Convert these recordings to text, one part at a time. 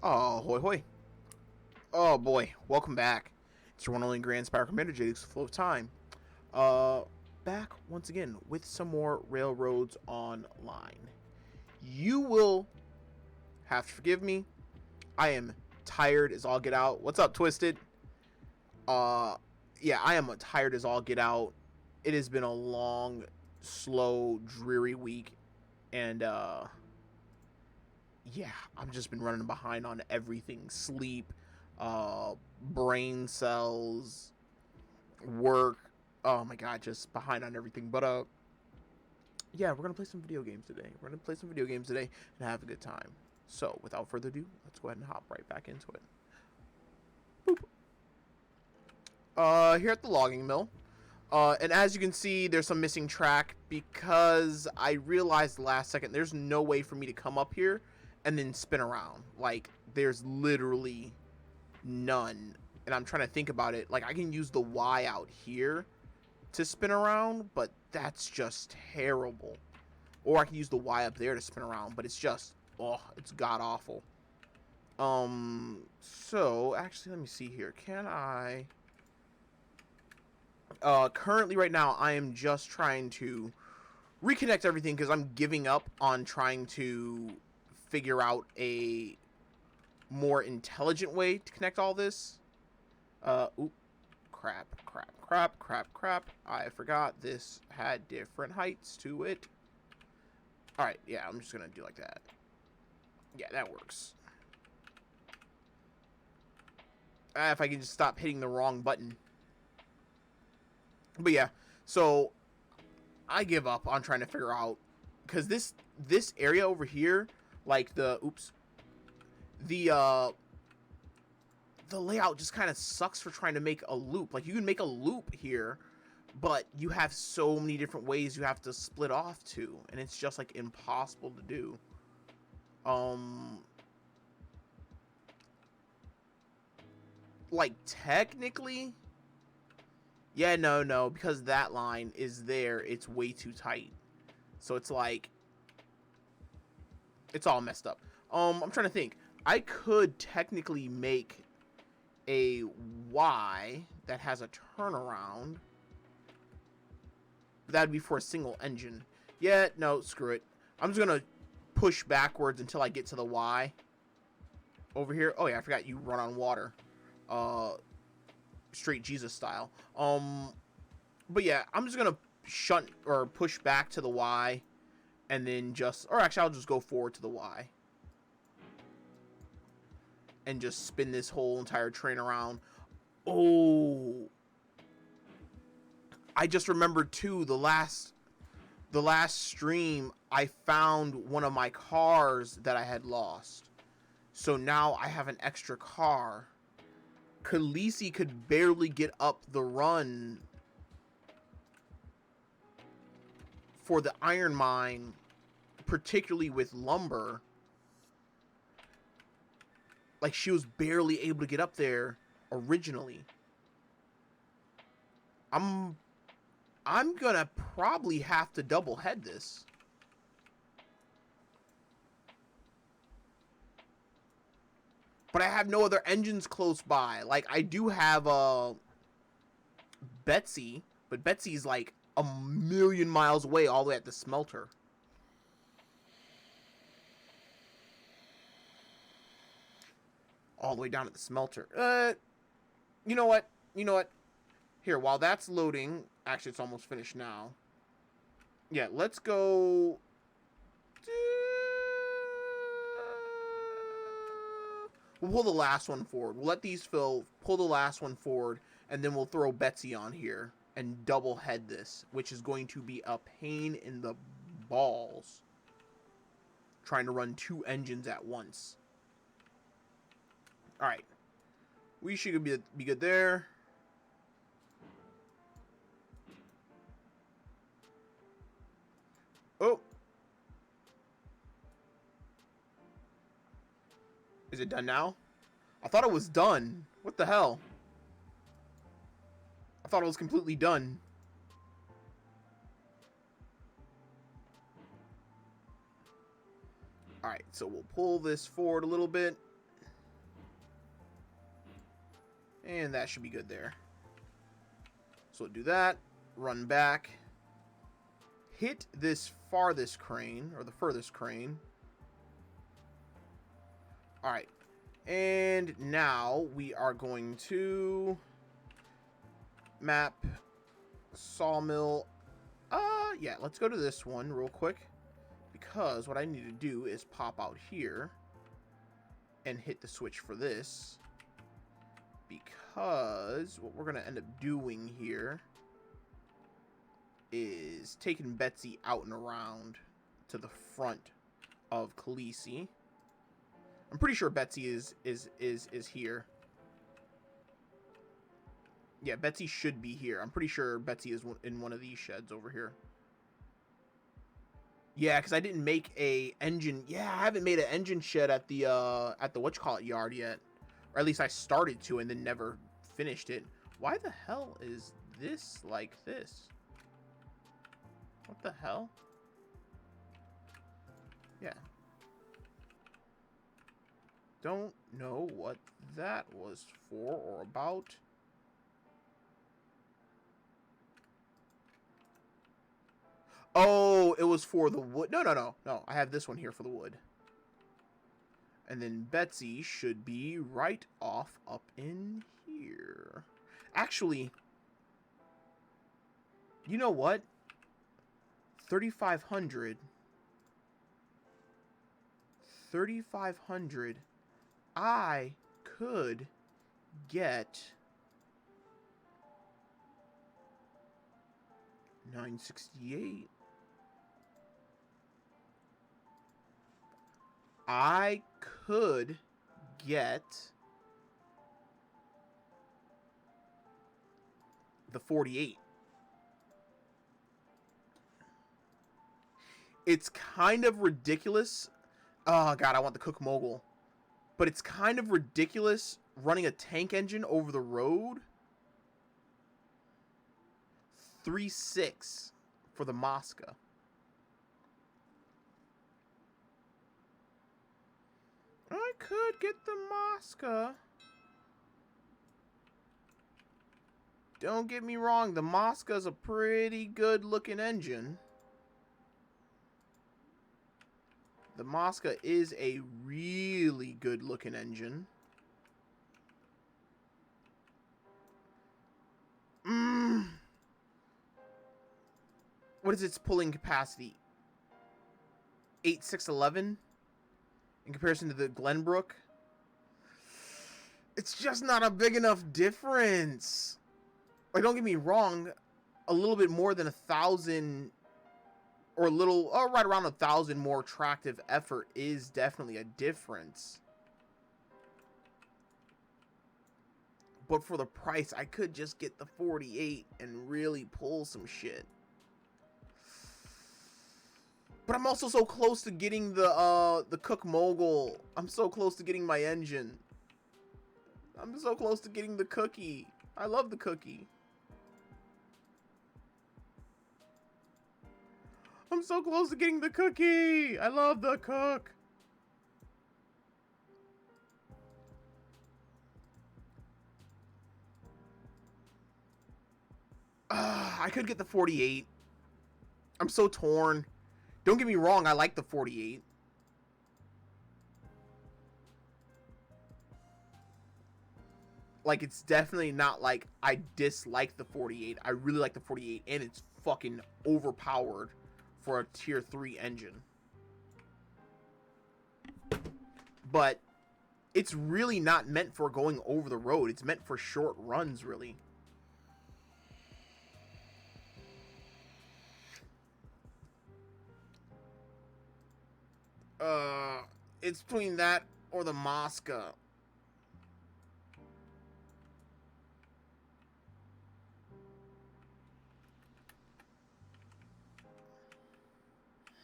Oh, hoy hoy. Oh boy, welcome back. It's your one only Grand Spire Commander, TheFlowOfTime. Back once again with some more Railroads Online. You will have to forgive me. I am tired as all get out. What's up, Twisted? Yeah, I am tired as all get out. It has been a long, slow, dreary week, and yeah, I've just been running behind on everything. Sleep, brain cells, work. Oh my god, just behind on everything. But yeah, we're gonna play some video games today. And have a good time. So without further ado, let's go ahead and hop right back into it. Boop. Here at the logging mill. And as you can see, there's some missing track because I realized last second there's no way for me to come up here and then spin around. Like, there's literally none. And I'm trying to think about it. Like, I can use the Y out here to spin around, but that's just terrible. Or I can use the Y up there to spin around, but it's just, oh, it's god-awful. So, actually, let me see here. Can I... currently right now, I am just trying to reconnect everything because I'm giving up on trying to figure out a more intelligent way to connect all this. Oop. Crap. I forgot this had different heights to it. Alright, yeah, I'm just gonna do like that. Yeah, that works. If I can just stop hitting the wrong button. But yeah, so I give up on trying to figure out, because this area over here, like the layout just kind of sucks for trying to make a loop. Like, you can make a loop here, but you have so many different ways you have to split off to, and it's just like impossible to do. Like, technically, yeah, no, because that line is there, it's way too tight. So it's like, it's all messed up. I'm trying to think. I could technically make a Y that has a turnaround. That'd be for a single engine. Yeah, no, screw it. I'm just gonna push backwards until I get to the Y. Over here. Oh yeah, I forgot you run on water. Straight Jesus style. But yeah, I'm just gonna shunt or push back to the Y, and then just, or actually, I'll just go forward to the Y, and just spin this whole entire train around. Oh, I just remembered too. The last stream, I found one of my cars that I had lost. So now I have an extra car. Khaleesi could barely get up the run for the iron mine, particularly with lumber. Like, she was barely able to get up there originally. I'm gonna probably have to double head this. But I have no other engines close by. Like, I do have Betsy, but Betsy's like a million miles away, all the way at the smelter. All the way down at the smelter. You know what? Here, while that's loading, actually, it's almost finished now. Yeah, let's go. We'll pull the last one forward. We'll let these fill, pull the last one forward, and then we'll throw Betsy on here and double head this, which is going to be a pain in the balls trying to run two engines at once. Alright. We should be good there. Oh. Is it done now? I thought it was done. What the hell? I thought it was completely done. Alright, so we'll pull this forward a little bit. And that should be good there. So do that. Run back. Hit this farthest crane, or the furthest crane. Alright. And now we are going to map sawmill. Yeah, let's go to this one real quick. Because what I need to do is pop out here and hit the switch for this. Because what we're going to end up doing here is taking Betsy out and around to the front of Khaleesi. I'm pretty sure Betsy is here. Yeah, Betsy should be here. I'm pretty sure Betsy is in one of these sheds over here. Yeah, because I didn't make a engine. Yeah, I haven't made an engine shed at the whatchamacallit yard yet. Or at least I started to and then never finished it. Why the hell is this like this? What the hell? Yeah. Don't know what that was for or about. Oh, it was for the wood. No. I have this one here for the wood. And then Betsy should be right off up in here. Actually, you know what? 3,500. 3,500. I could get 968. I could get the 48. It's kind of ridiculous. Oh, God, I want the Cook Mogul. But it's kind of ridiculous running a tank engine over the road. 3.6 for the Mosca. I could get the Mosca. Don't get me wrong, the Mosca's a pretty good looking engine. The Mosca is a really good looking engine. What is its pulling capacity? 8,611 in comparison to the Glenbrook. It's just not a big enough difference. Like, don't get me wrong, a little bit more than 1,000 or right around 1,000 more tractive effort is definitely a difference. But for the price, I could just get the 48 and really pull some shit. But I'm also so close to getting the Cook Mogul. I'm so close to getting my engine. I'm so close to getting the cookie. I love the cookie. I'm so close to getting the cookie. I love the cook. I could get the 48. I'm so torn. Don't get me wrong, I like the 48. Like, it's definitely not like I dislike the 48. I really like the 48, and it's fucking overpowered for a tier 3 engine. But it's really not meant for going over the road. It's meant for short runs, really. It's between that or the Mosca.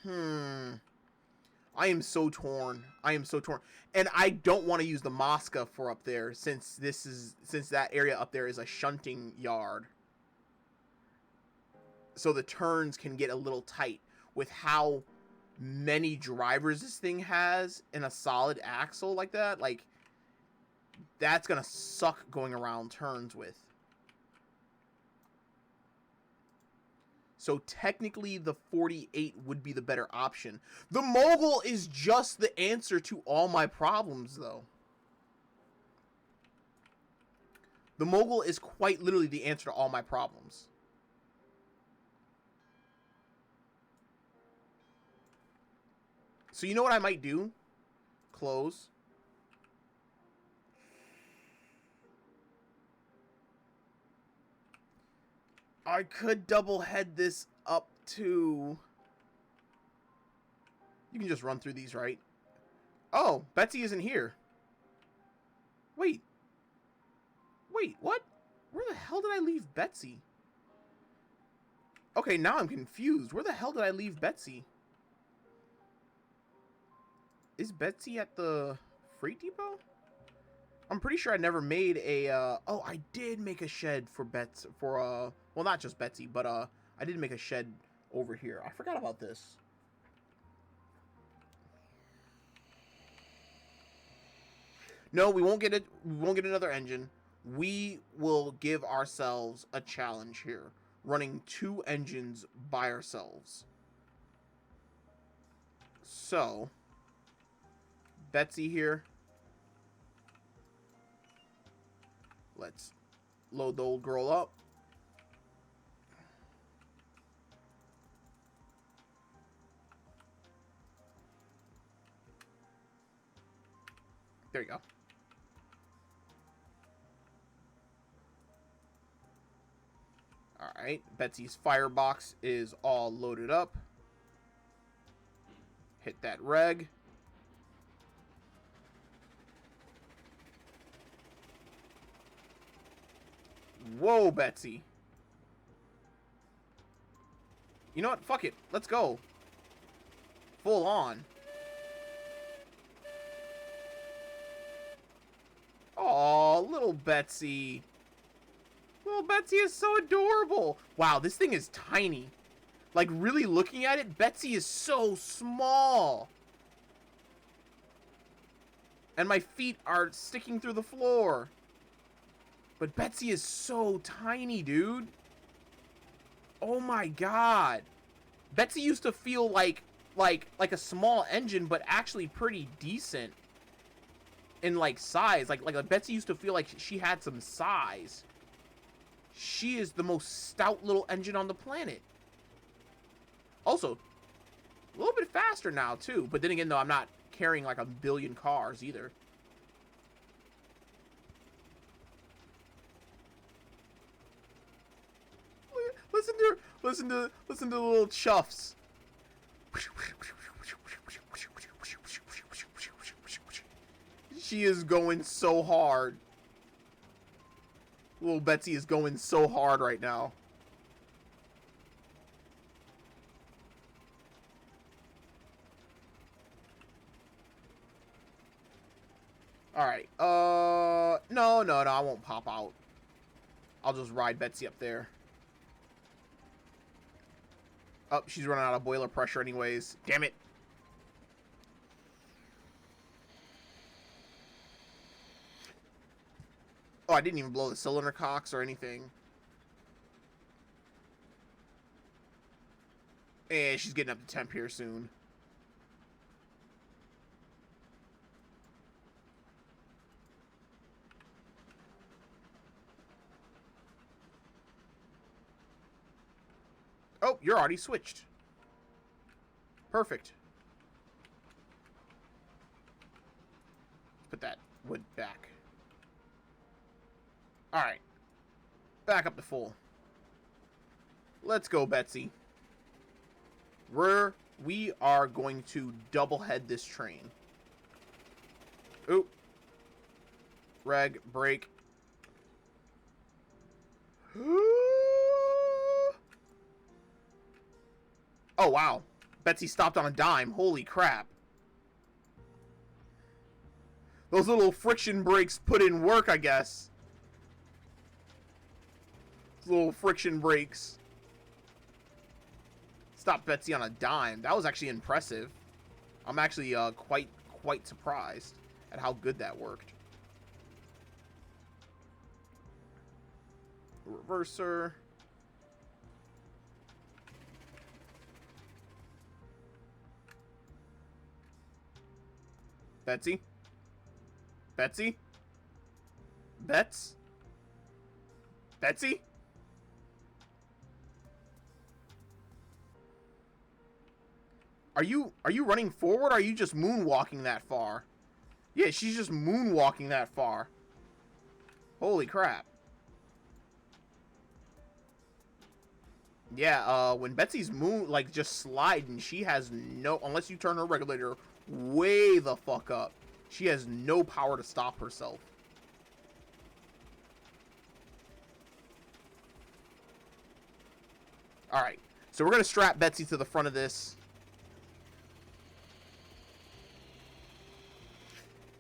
I am so torn. I am so torn. And I don't want to use the Mosca for up there since that area up there is a shunting yard. So the turns can get a little tight with how many drivers this thing has in a solid axle like that. Like, that's going to suck going around turns with. So technically the 48 would be the better option. The mogul is just the answer to all my problems, though. The mogul is quite literally the answer to all my problems. So you know what I might do? Close. I could double head this up to... You can just run through these, right? Oh, Betsy isn't here. Wait. Wait, what? Where the hell did I leave Betsy? Okay, now I'm confused. Where the hell did I leave Betsy? Is Betsy at the freight depot? I'm pretty sure I never made a, oh, I did make a shed for well, not just Betsy, but, I did make a shed over here. I forgot about this. No, we won't get it. We won't get another engine. We will give ourselves a challenge here, running 2 engines by ourselves. So, Betsy here. Let's load the old girl up. There you go. Alright, Betsy's firebox is all loaded up. Hit that reg. Whoa, Betsy. You know what? Fuck it. Let's go. Full on. Aw, little Betsy. Little Betsy is so adorable. Wow, this thing is tiny. Like, really looking at it, Betsy is so small. And my feet are sticking through the floor. But Betsy is so tiny, dude. Oh my god. Betsy used to feel like a small engine, but actually pretty decent in like size. Like Betsy used to feel like she had some size. She is the most stout little engine on the planet. Also, a little bit faster now too. But then again, though, I'm not carrying like a billion cars either. Listen to the little chuffs. She is going so hard. Little Betsy is going so hard right now. Alright, no, I won't pop out. I'll just ride Betsy up there. Oh, she's running out of boiler pressure anyways. Damn it. Oh, I didn't even blow the cylinder cocks or anything. Eh, she's getting up to temp here soon. Oh, you're already switched. Perfect. Put that wood back. Alright. Back up to full. Let's go, Betsy. We are going to double head this train. Oop. Reg, brake. Oh, wow. Betsy stopped on a dime. Holy crap. Those little friction brakes put in work, I guess. Those little friction brakes. Stopped Betsy on a dime. That was actually impressive. I'm actually quite surprised at how good that worked. Reverser. Betsy? Betsy? Bets? Betsy? Are you running forward or are you just moonwalking that far? Yeah, she's just moonwalking that far. Holy crap. Yeah, when Betsy's like just sliding, she has no, unless you turn her regulator way the fuck up, she has no power to stop herself. Alright, so we're gonna strap Betsy to the front of this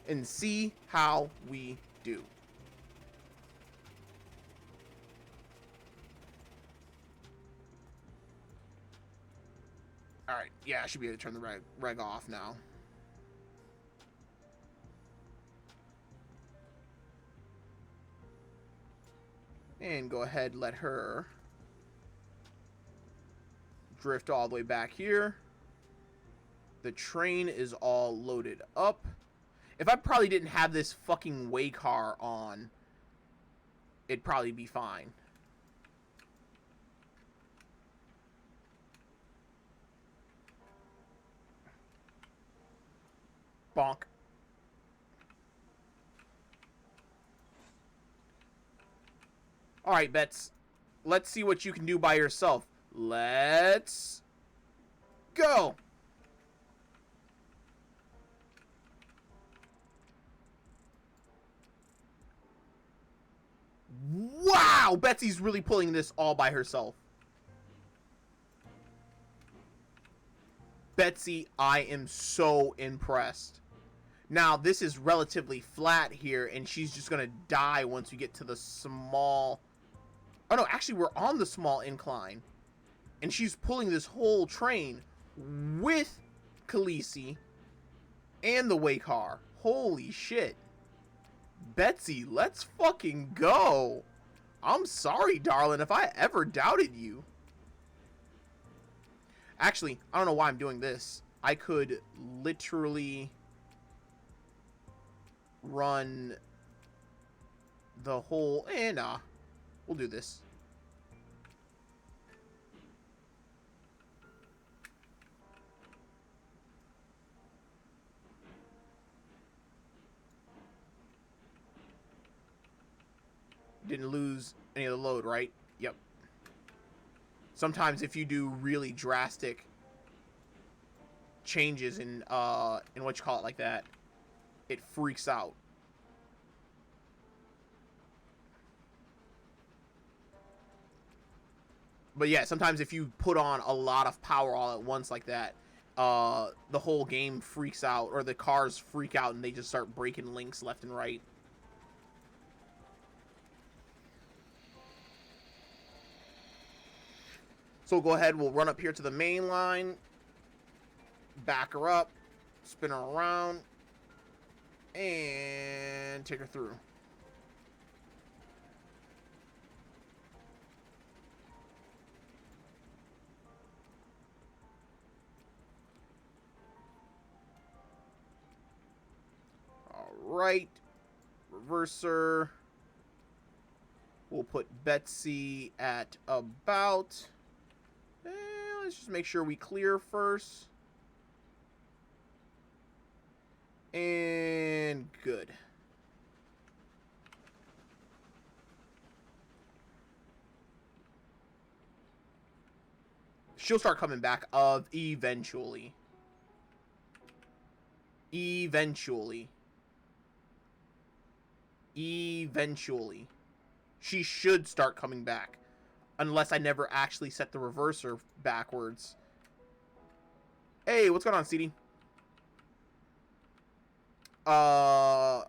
and see how we do. Alright, yeah, I should be able to turn the reg off now. And go ahead, let her drift all the way back here. The train is all loaded up. If I probably didn't have this fucking way car on, it'd probably be fine. Bonk. Alright, Bets. Let's see what you can do by yourself. Let's go. Wow, Betsy's really pulling this all by herself. Betsy, I am so impressed. Now, this is relatively flat here, and she's just going to die once we get to the small... Oh, no, actually, we're on the small incline. And she's pulling this whole train with Khaleesi and the way car. Holy shit. Betsy, let's fucking go. I'm sorry, darling, if I ever doubted you. Actually, I don't know why I'm doing this. I could literally run the whole... nah. We'll do this. Didn't lose any of the load, right? Yep. Sometimes if you do really drastic changes in what you call it like that, it freaks out. But yeah, sometimes if you put on a lot of power all at once like that, the whole game freaks out, or the cars freak out and they just start breaking links left and right. So we'll go ahead, we'll run up here to the main line, back her up, spin her around, and take her through. Alright, reverser. We'll put Betsy at about... let's just make sure we clear first. And good. She'll start coming back eventually. Eventually. Eventually. She should start coming back. Unless I never actually set the reverser backwards. Hey, what's going on, CD? I'm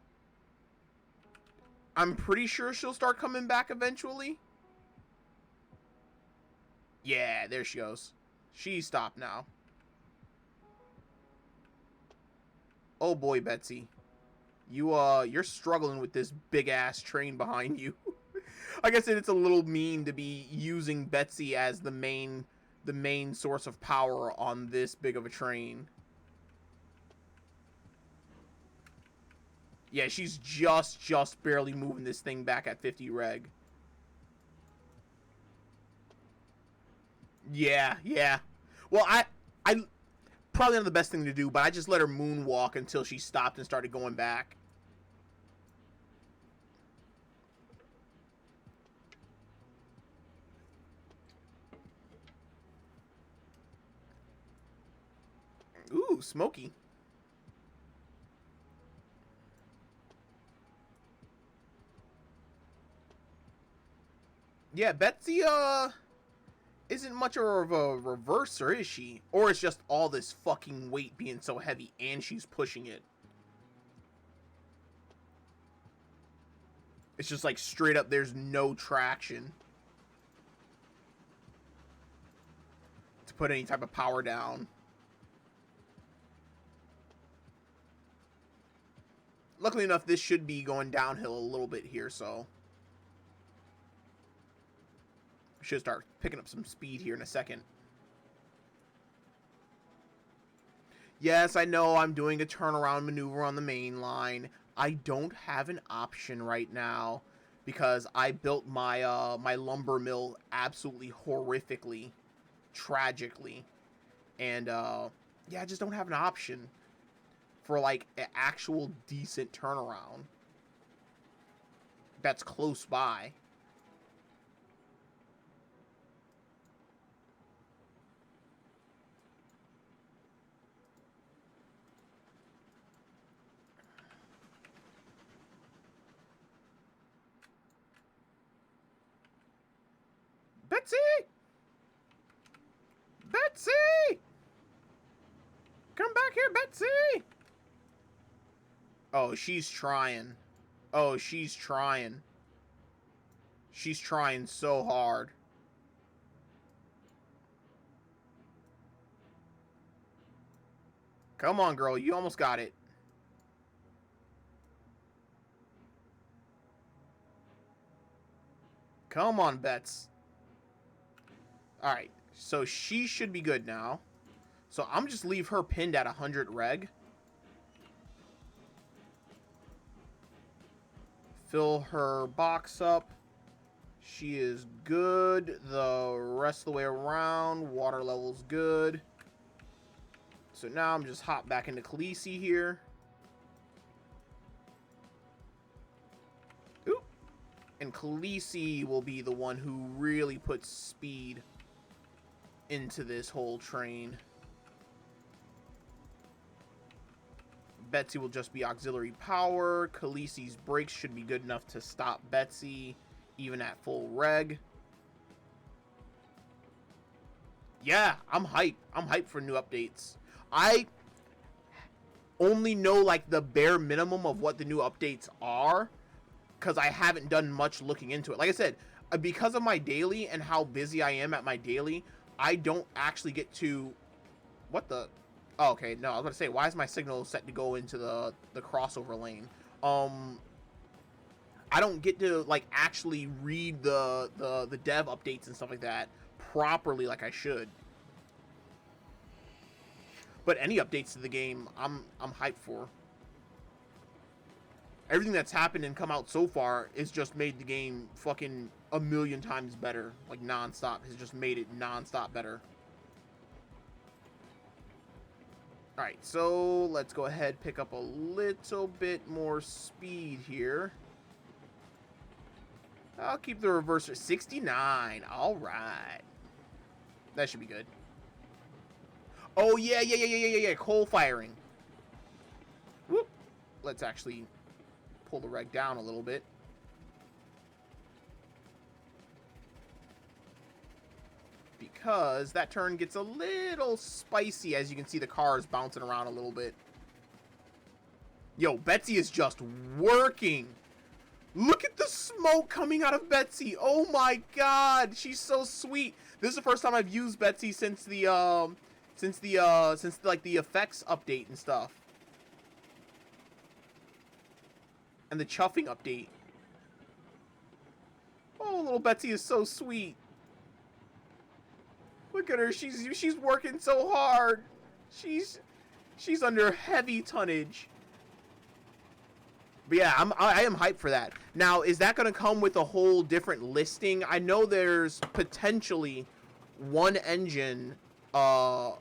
pretty sure she'll start coming back eventually. Yeah, there she goes. She stopped now. Oh boy, Betsy. You're struggling with this big ass train behind you. Like I said, it's a little mean to be using Betsy as the main source of power on this big of a train. Yeah, she's just barely moving this thing back at 50 reg. Yeah, yeah. Well, I probably not the best thing to do, but I just let her moonwalk until she stopped and started going back. Ooh, smoky. Yeah, Betsy, isn't much of a reverser, is she? Or it's just all this fucking weight being so heavy and she's pushing it. It's just like straight up, there's no traction to put any type of power down. Luckily enough, this should be going downhill a little bit here, so should start picking up some speed here in a second. Yes, I know I'm doing a turnaround maneuver on the main line. I don't have an option right now because I built my my lumber mill absolutely horrifically, tragically, and yeah, I just don't have an option for like an actual decent turnaround that's close by. Betsy! Betsy! Come back here, Betsy! Oh, she's trying. Oh, she's trying. She's trying so hard. Come on, girl. You almost got it. Come on, Bets. Alright. So she should be good now. So I'm just leave her pinned at 100 reg. Fill her box up. She is good. The rest of the way around. Water level's good. So now I'm just hop back into Khaleesi here. Oop. And Khaleesi will be the one who really puts speed into this whole train. Betsy will just be auxiliary power. Khaleesi's brakes should be good enough to stop Betsy, even at full reg. Yeah, I'm hyped. I'm hyped for new updates. I only know like the bare minimum of what the new updates are because I haven't done much looking into it. Like I said, because of my daily and how busy I am at my daily, I don't actually get to... What the... Oh, okay, no, I was about to say, why is my signal set to go into the crossover lane? I don't get to, like, actually read the dev updates and stuff like that properly like I should. But any updates to the game, I'm hyped for. Everything that's happened and come out so far has just made the game fucking a million times better. Like, non-stop. Has just made it non-stop better. Alright, so let's go ahead, pick up a little bit more speed here. I'll keep the reverser 69. Alright. That should be good. Oh, yeah. Coal firing. Whoop. Let's actually pull the reg down a little bit. Because that turn gets a little spicy, as you can see the cars bouncing around a little bit. Yo, Betsy is just working. Look at the smoke coming out of Betsy. Oh my god, she's so sweet. This is the first time I've used Betsy since the like the effects update and stuff. And the chuffing update. Oh, little Betsy is so sweet. Look at her. She's working so hard. She's under heavy tonnage. But yeah, I am hyped for that. Now, is that going to come with a whole different listing? I know there's potentially one engine. What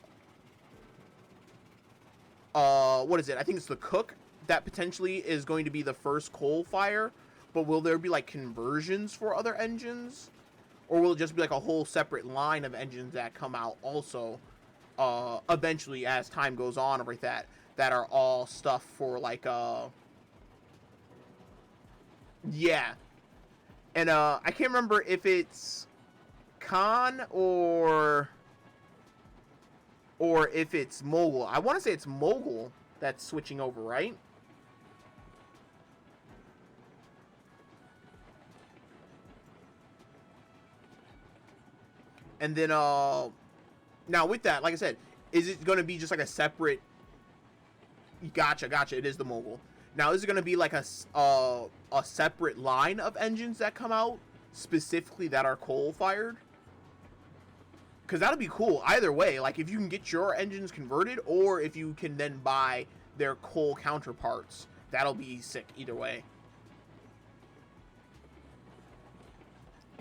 is it? I think it's the Cook that potentially is going to be the first coal fire. But will there be like conversions for other engines, or will it just be like a whole separate line of engines that come out also? Eventually, as time goes on, or like that are all stuff for like yeah. And I can't remember if it's Khan or if it's Mogul. I want to say it's Mogul that's switching over, right? And then now with that, like I said, is it going to be just like a separate? Gotcha. It is the Mogul. Now, is it going to be like a separate line of engines that come out specifically that are coal fired? Because that'll be cool either way. Like if you can get your engines converted, or if you can then buy their coal counterparts, that'll be sick either way.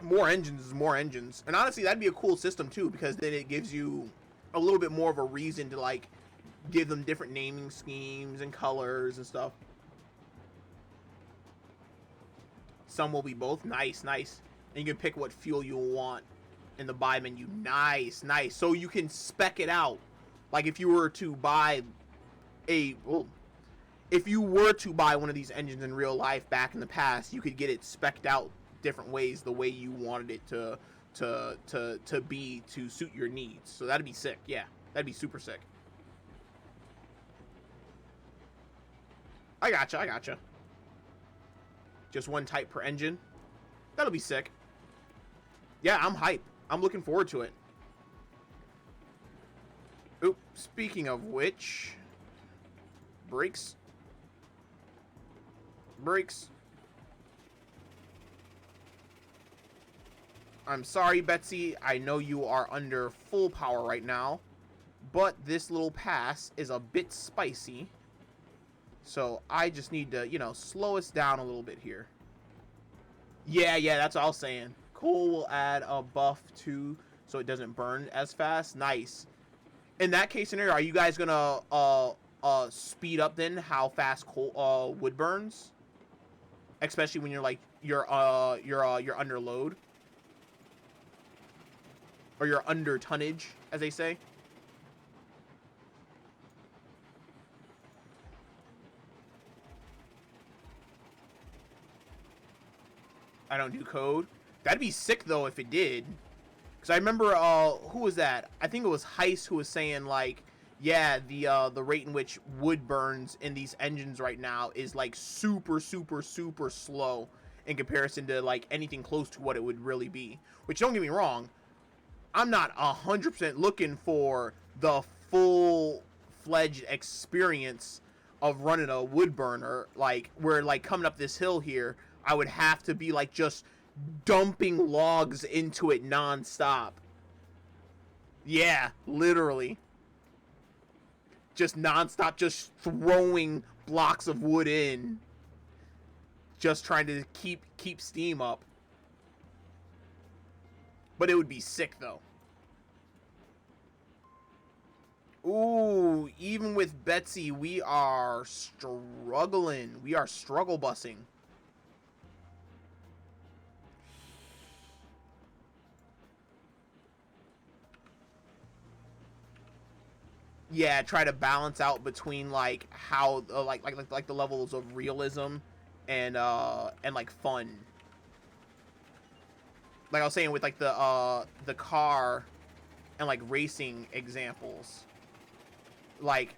More engines is more engines, and honestly, that'd be a cool system too, because then it gives you a little bit more of a reason to like give them different naming schemes and colors and stuff. Some will be both. Nice. And you can pick what fuel you want in the buy menu. Nice. So you can spec it out. Like if you were to buy if you were to buy one of these engines in real life back in the past, you could get it specced out different ways, the way you wanted it to be to suit your needs. So that'd be sick. Yeah, that'd be super sick. I gotcha. Just one type per engine. That'll be sick. Yeah, I'm hype. I'm looking forward to it. Oop, speaking of which, brakes. I'm sorry, Betsy. I know you are under full power right now, but this little pass is a bit spicy. So I just need to, slow us down a little bit here. Yeah, that's all I was saying. Coal will add a buff too, so it doesn't burn as fast. Nice. In that case scenario, are you guys gonna speed up then how fast coal wood burns? Especially when you're under load, or you're under tonnage, as they say. I don't do code. That'd be sick though if it did. Because I remember, who was that? I think it was Heist who was saying like, yeah, the rate in which wood burns in these engines right now is like super slow in comparison to like anything close to what it would really be. Which, don't get me wrong, I'm not 100% looking for the full-fledged experience of running a wood burner. Like, we're like coming up this hill here, I would have to be like just dumping logs into it non-stop. Yeah, literally. Just non-stop, just throwing blocks of wood in. Just trying to keep steam up. But it would be sick, though. Ooh, even with Betsy, we are struggling. We are struggle bussing. Yeah, try to balance out between like how like the levels of realism and like fun. Like I was saying with like the car and like racing examples. Like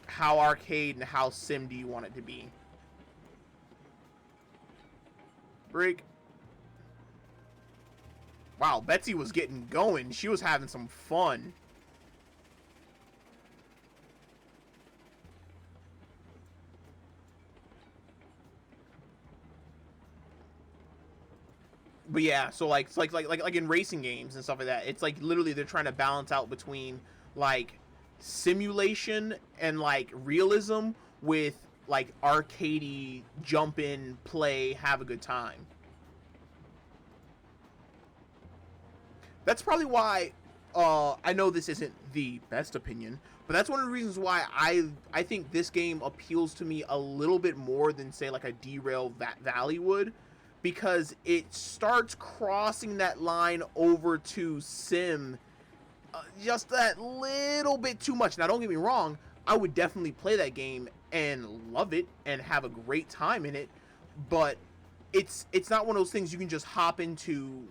how arcade and how sim do you want it to be? Break. Wow, Betsy was getting going. She was having some fun. But yeah, so like, it's like in racing games and stuff like that, it's like literally they're trying to balance out between like simulation and like realism with like arcadey jump in, play, have a good time. That's probably why I know this isn't the best opinion, but that's one of the reasons why I think this game appeals to me a little bit more than say like a Derail Valley would, because it starts crossing that line over to sim just that little bit too much. Now don't get me wrong, I would definitely play that game and love it and have a great time in it, but it's not one of those things you can just hop into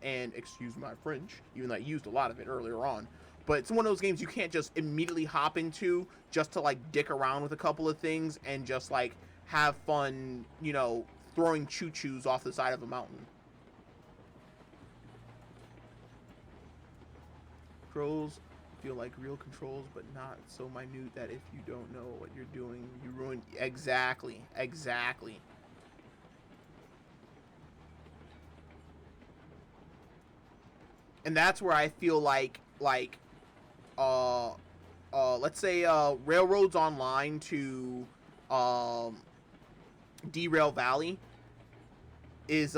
and excuse my French, even though I used a lot of it earlier on. But it's one of those games you can't just immediately hop into just to like dick around with a couple of things and just like have fun, you know, throwing choo-choos off the side of a mountain. Controls feel like real controls, but not so minute that if you don't know what you're doing, you ruin. Exactly, exactly. And that's where I feel like uh let's say Railroads Online to um Derail Valley is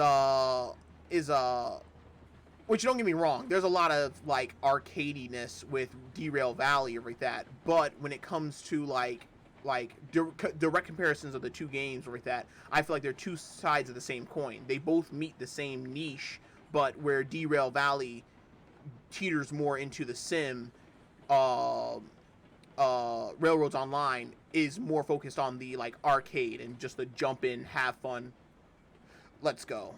which don't get me wrong, there's a lot of like arcadiness with Derail Valley or like that, but when it comes to like direct comparisons of the two games or like that, I feel like they're two sides of the same coin. They both meet the same niche, but where Derail Valley teeters more into the sim, uh, Railroads Online is more focused on the like arcade and just the jump in, have fun, let's go.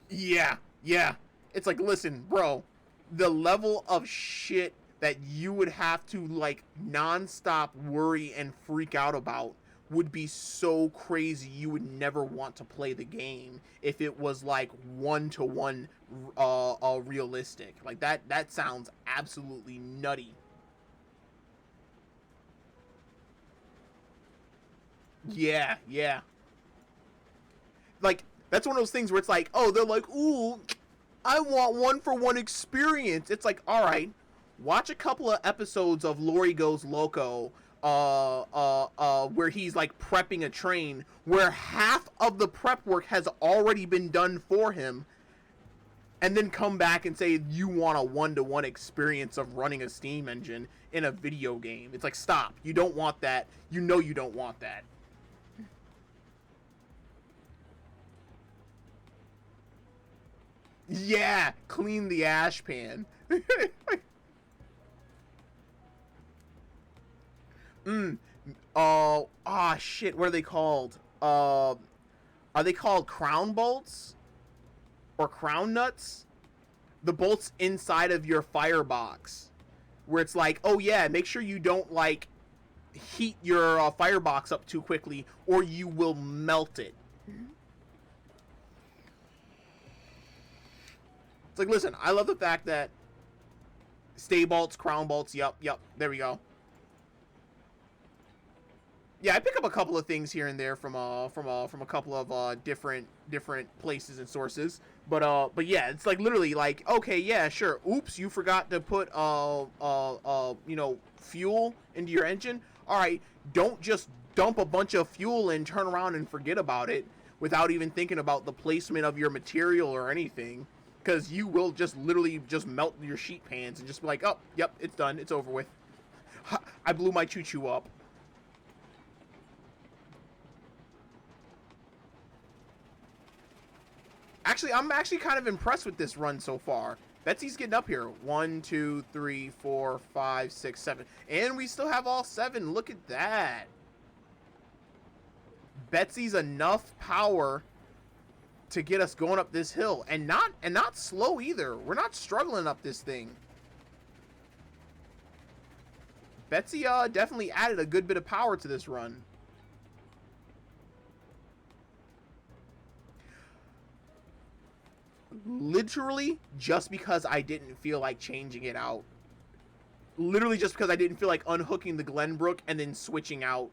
Yeah, yeah. It's like, listen, bro, the level of shit that you would have to like nonstop worry and freak out about would be so crazy you would never want to play the game if it was like one to one realistic. Like that sounds absolutely nutty. Yeah, yeah. Like that's one of those things where it's like, oh, they're like, ooh, I want one for one experience. It's like, all right, watch a couple of episodes of Lori Goes Loco, where he's like prepping a train, where half of the prep work has already been done for him, and then come back and say you want a one to one experience of running a steam engine in a video game. It's like, stop. You don't want that. You know you don't want that. Yeah, clean the ash pan. mm. Oh, ah, shit. What are they called? Are they called crown bolts or crown nuts? The bolts inside of your firebox, where it's like, oh yeah, make sure you don't like heat your firebox up too quickly, or you will melt it. It's like, listen, I love the fact that stay bolts, crown bolts. Yep, yep. There we go. Yeah, I pick up a couple of things here and there from a couple of different places and sources. But yeah, it's like literally like, okay, yeah, sure. Oops, you forgot to put you know, fuel into your engine. All right, don't just dump a bunch of fuel and turn around and forget about it without even thinking about the placement of your material or anything, because you will just literally just melt your sheet pans and just be like, oh, yep, it's done, it's over with. I blew my choo choo up. Actually, I'm actually kind of impressed with this run so far. Betsy's getting up here. 1, 2, 3, 4, 5, 6, 7. And we still have all 7. Look at that. Betsy's enough power to get us going up this hill. And not slow either. We're not struggling up this thing. Betsy definitely added a good bit of power to this run. Literally just because I didn't feel like changing it out. Literally just because I didn't feel like unhooking the Glenbrook and then switching out.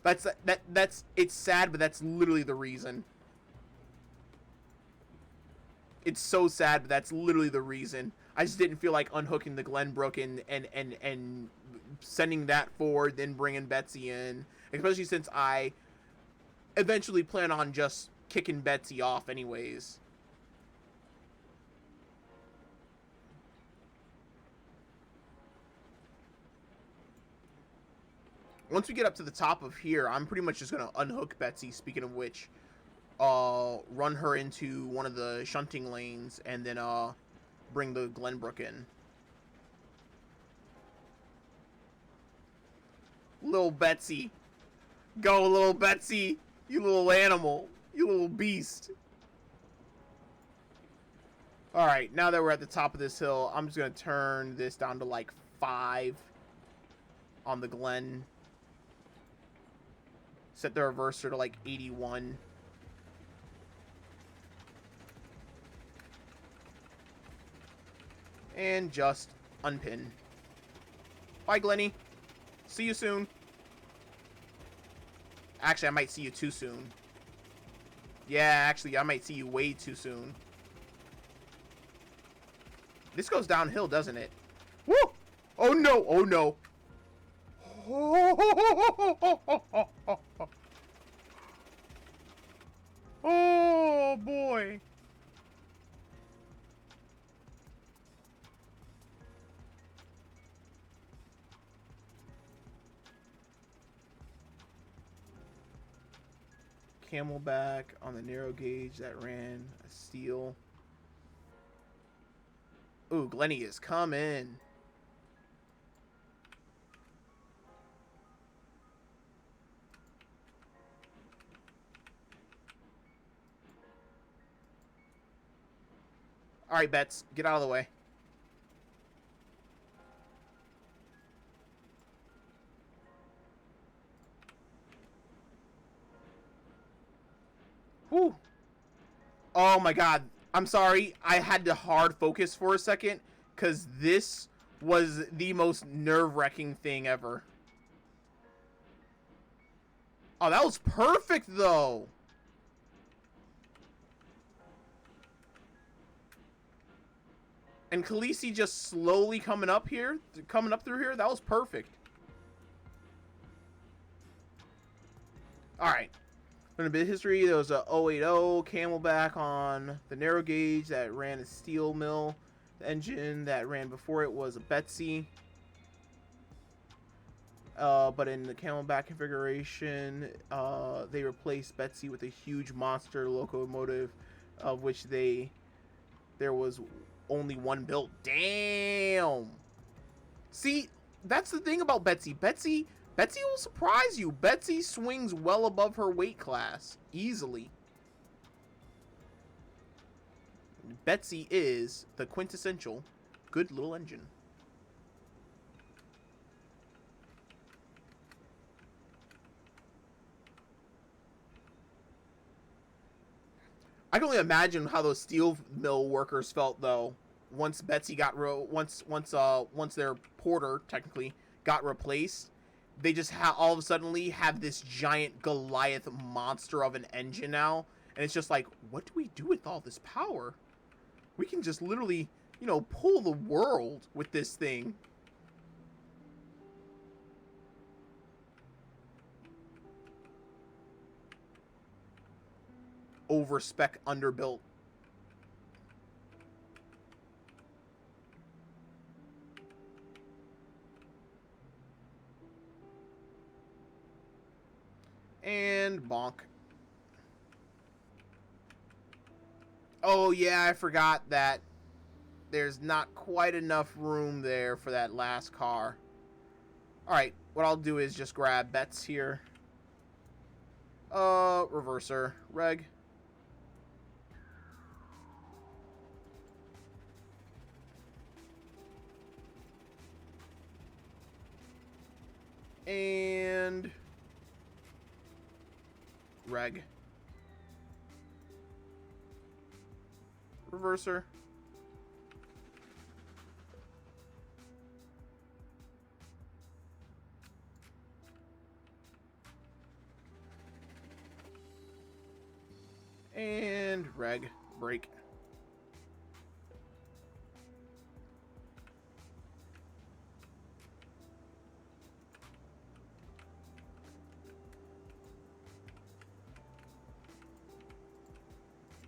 That's it's sad, but that's literally the reason. It's so sad, but that's literally the reason. I just didn't feel like unhooking the Glenbrook and sending that forward, then bringing Betsy in, especially since I eventually plan on just kicking Betsy off anyways. Once we get up to the top of here, I'm pretty much just gonna unhook Betsy, speaking of which. Run her into one of the shunting lanes and then bring the Glenbrook in. Little Betsy. Go, little Betsy. You little animal. You little beast. Alright, now that we're at the top of this hill, I'm just going to turn this down to like 5 on the Glen. Set the reverser to like 81. And just unpin. Bye, Glenny. See you soon. Actually, I might see you too soon. Yeah, actually, I might see you way too soon. This goes downhill, doesn't it? Woo! Oh, no. Oh, no. Oh, boy. Camelback on the narrow gauge that ran a steel. Ooh, Glenny is coming. All right, Bets, get out of the way. Whew. Oh my god. I'm sorry. I had to hard focus for a second because this was the most nerve-wracking thing ever. Oh, that was perfect, though. And Khaleesi just slowly coming up here, coming up through here. That was perfect. All right. In a bit of history, there was a 080 Camelback on the narrow gauge that ran a steel mill. The engine that ran before it was a Betsy. But in the Camelback configuration, they replaced Betsy with a huge monster locomotive, of which there was only one built. Damn. See, that's the thing about Betsy. Betsy will surprise you. Betsy swings well above her weight class. Easily. Betsy is the quintessential good little engine. I can only imagine how those steel mill workers felt, though, once Betsy got once their porter technically got replaced. They just all of a sudden have this giant Goliath monster of an engine now, and it's just like, what do we do with all this power? We can just literally, you know, pull the world with this thing. Over spec, underbuilt. And bonk. Oh yeah, I forgot that there's not quite enough room there for that last car. Alright, what I'll do is just grab Bets here. Reverser. Reg. And Reg. Reverser. And reg, break.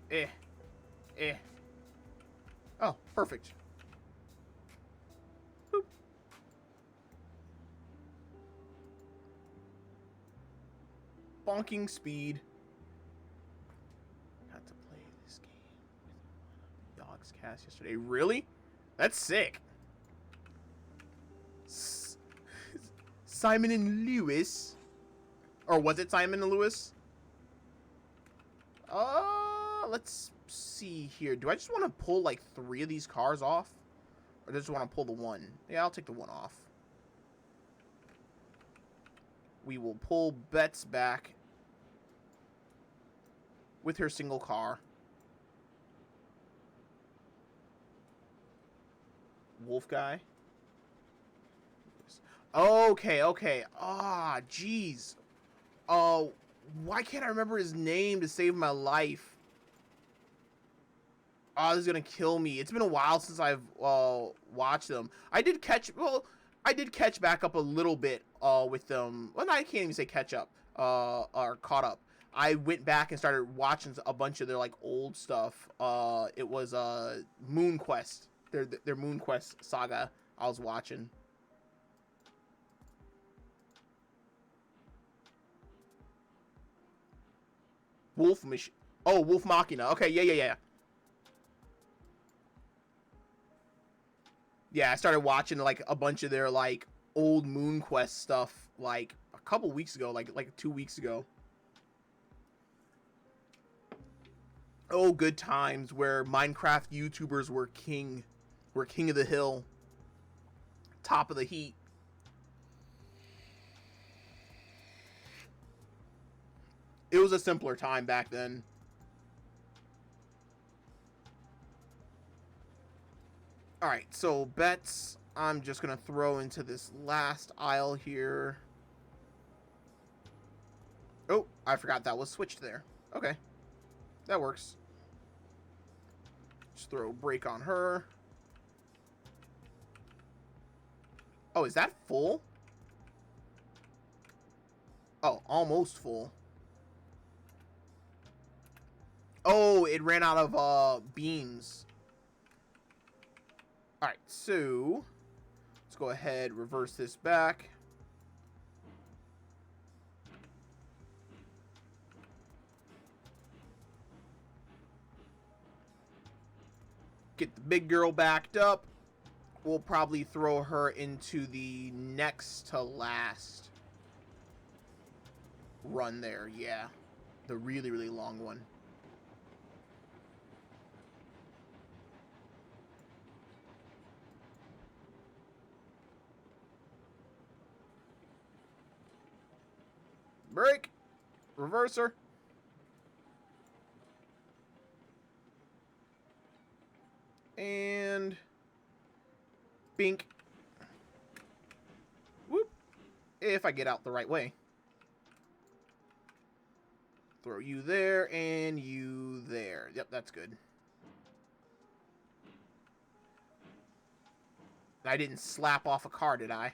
Eh. Eh. Oh, perfect. Boop. Bonking speed. Had to play this game with Dogs Cast yesterday. Really? That's sick. Simon and Lewis. Or was it Simon and Lewis? Let's see here. Do I just want to pull like 3 of these cars off? Or just want to pull the 1? Yeah, I'll take the 1 off. We will pull Bets back with her single car. Wolf guy. Okay, okay. Ah, jeez. Oh, why can't I remember his name to save my life? Oh, this is gonna kill me. It's been a while since I've watched them. I did catch back up a little bit with them. Well, no, I can't even say catch up. Or caught up. I went back and started watching a bunch of their like old stuff. It was Moon Quest. Their Moon Quest saga I was watching. Wolf Machina. Okay, yeah. Yeah, I started watching like a bunch of their like old Moon Quest stuff like a couple weeks ago, like 2 weeks ago. Oh, good times where Minecraft YouTubers were king of the hill, top of the heat. It was a simpler time back then. All right, so bets I'm just gonna throw into this last aisle here. Oh, I forgot that was switched there. Okay, that works. Just throw break on her. Oh, is that full? Oh, almost full. Oh, it ran out of beams. All right, so let's go ahead, reverse this back. Get the big girl backed up. We'll probably throw her into the next to last run there. Yeah, the really, really long one. Break. Reverser. And bink. Whoop. If I get out the right way. Throw you there and you there. Yep, that's good. I didn't slap off a car, did I?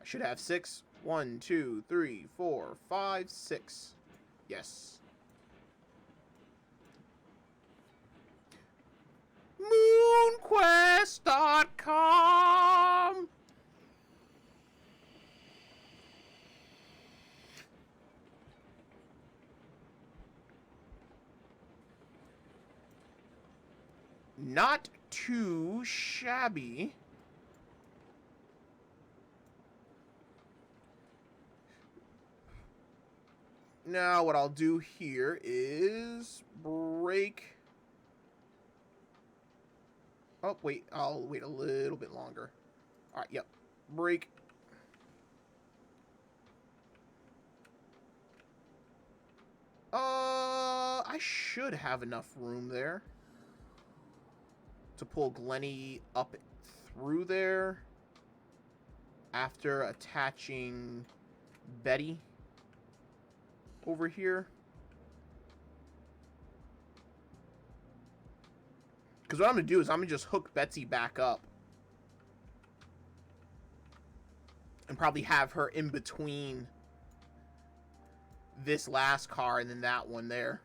I should have 6. 1, 2, 3, 4, 5, 6. Yes. MoonQuest.com. Not too shabby. Now what I'll do here is break. Oh, wait. I'll wait a little bit longer. All right, yep. Break. I should have enough room there to pull Glenny up through there after attaching Betty over here. Because what I'm going to do is I'm going to just hook Betsy back up. And probably have her in between this last car and then that one there.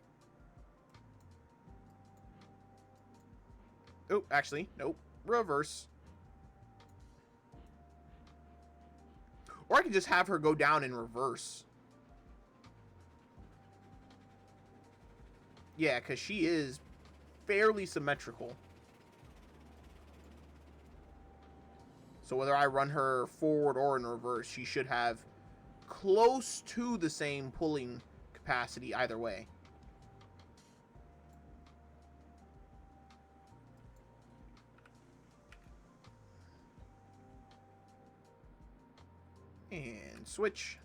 Oh, actually, nope. Reverse. Or I can just have her go down in reverse. Yeah, because she is fairly symmetrical. So whether I run her forward or in reverse, she should have close to the same pulling capacity either way. And switch.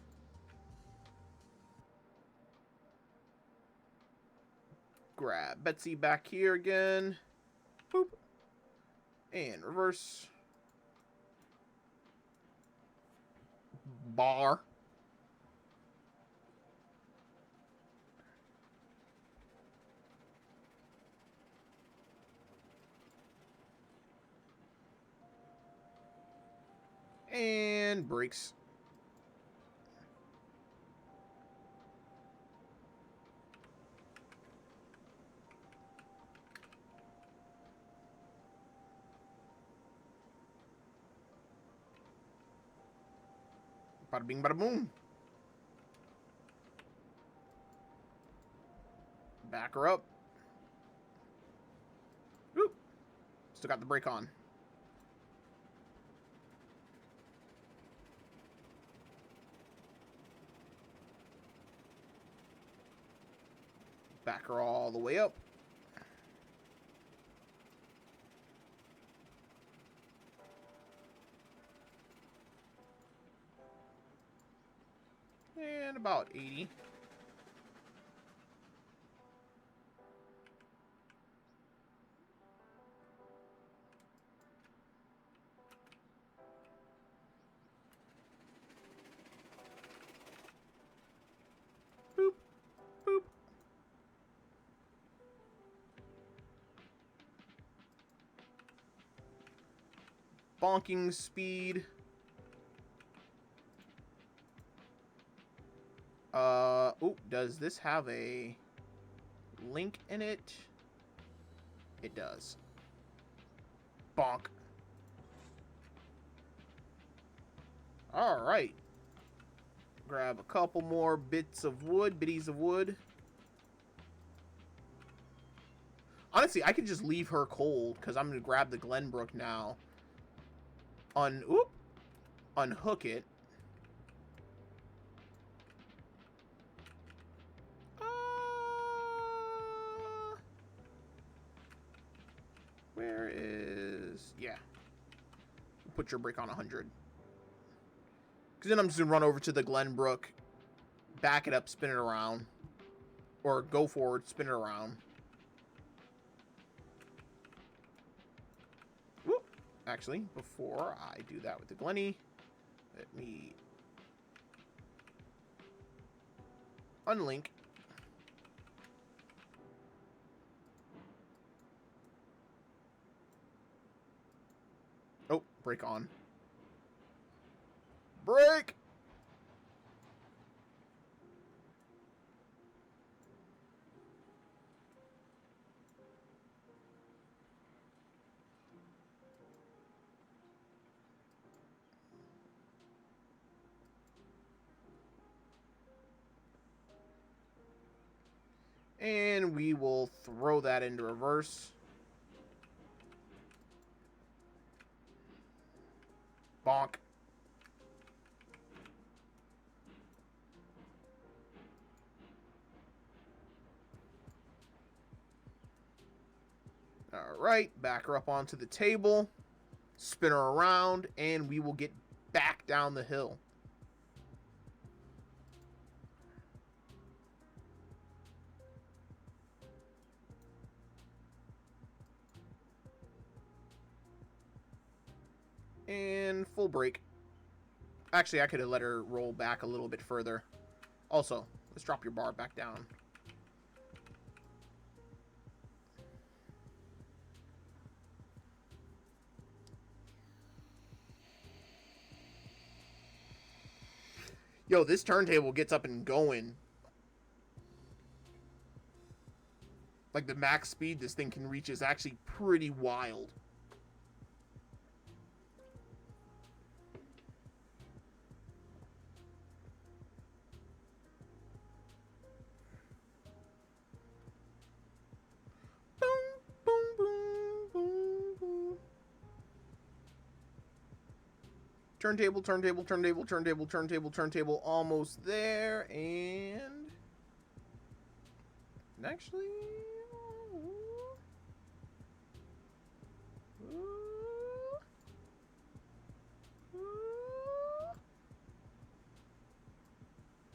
Grab Betsy back here again. Boop. And reverse. Bar. And brakes. Bada bing, bada boom. Back her up. Whoop. Still got the brake on. Back her all the way up. And about 80. Boop, boop. Bonking speed. Oh, does this have a link in it? It does. Bonk. All right. Grab a couple more bits of wood, bitties of wood. Honestly, I could just leave her cold because I'm going to grab the Glenbrook now. Unhook it. Where is... Yeah. Put your brake on 100. Because then I'm just going to run over to the Glenbrook, back it up, spin it around. Or go forward, spin it around. Whoop. Actually, before I do that with the Glenny, let me unlink. Oh, brake on. Brake! And we will throw that into reverse. Bonk. Alright, back her up onto the table. Spin her around, and we will get back down the hill. And full brake. Actually, I could have let her roll back a little bit further. Also, let's drop your bar back down. Yo, this turntable gets up and going. Like, the max speed this thing can reach is actually pretty wild. Boom, boom, boom, boom, boom. Turntable, turntable, turntable, turntable, turntable, turntable. Almost there, and... Actually...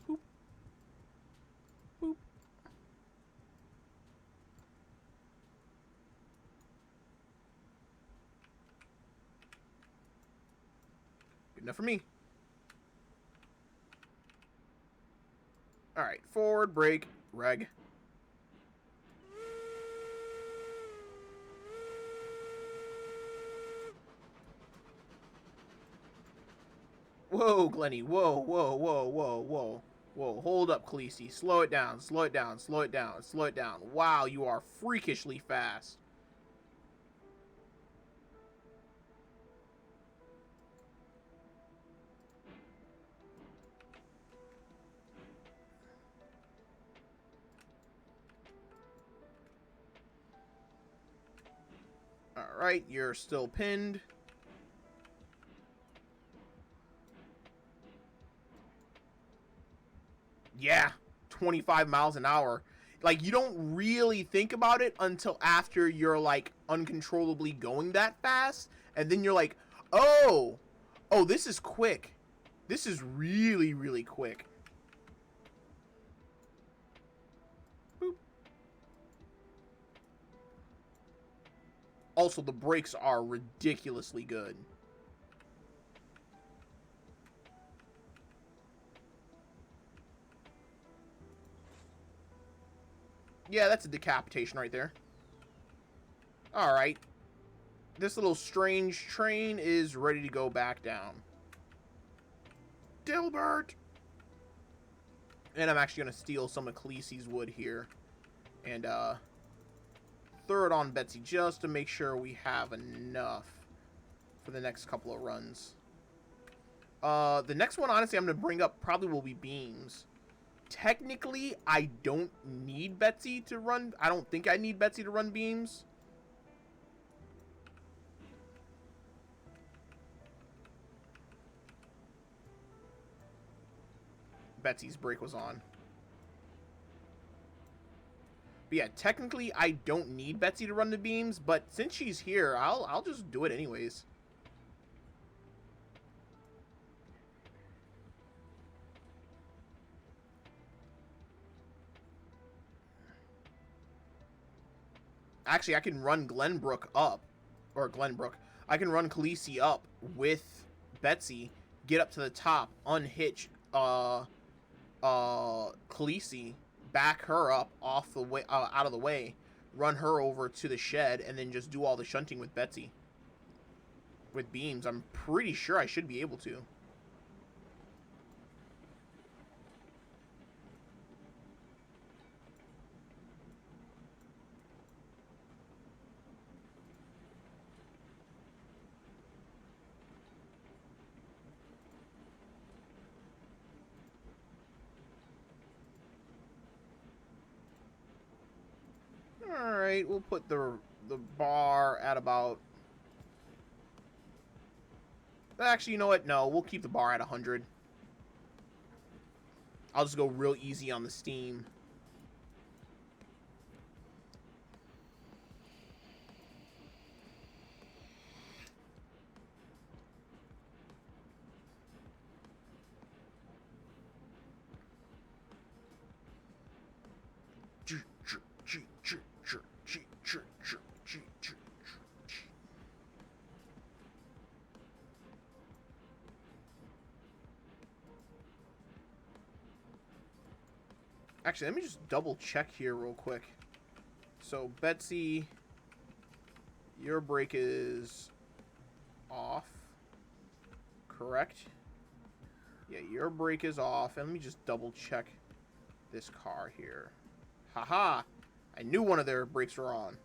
Boop. Boop. Good enough for me. Alright, forward, brake, reg. Whoa, Glenny. Whoa, whoa, whoa, whoa, whoa. Whoa, hold up, Khaleesi. Slow it down, slow it down, slow it down, slow it down. Wow, you are freakishly fast. Alright, you're still pinned. Yeah, 25 miles an hour. Like, you don't really think about it until after you're, like, uncontrollably going that fast. And then you're like, oh, this is quick. This is really, really quick. Boop. Also, the brakes are ridiculously good. Yeah, that's a decapitation right there. Alright. This little strange train is ready to go back down. Dilbert! And I'm actually going to steal some of Khaleesi's wood here. And, throw it on Betsy just to make sure we have enough for the next couple of runs. The next one, honestly, I'm going to bring up probably will be beams. Technically, I don't need Betsy to run... I don't think I need Betsy to run beams. Betsy's brake was on. But yeah, technically, I don't need Betsy to run the beams, but since she's here, I'll just do it anyways. Actually, I can run Glenbrook up. Or Glenbrook. I can run Khaleesi up with Betsy, get up to the top, unhitch Khaleesi, back her up off the way, out of the way, run her over to the shed, and then just do all the shunting with Betsy. With beams, I'm pretty sure I should be able to. Alright, we'll put the bar at about... Actually, you know what? No, we'll keep the bar at 100. I'll just go real easy on the steam. Actually, let me just double check here real quick. So, Betsy, your brake is off. Correct? Yeah, your brake is off. And let me just double check this car here. Haha! I knew one of their brakes were on.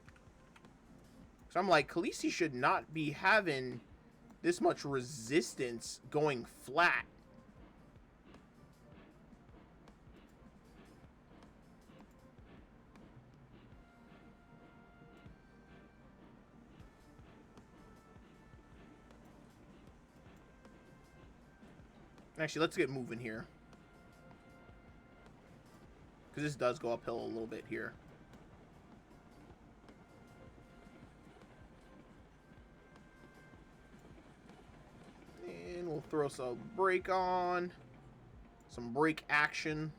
So I'm like, Khaleesi should not be having this much resistance going flat. Actually, let's get moving here. Because this does go uphill a little bit here. And we'll throw some brake on. Some brake action.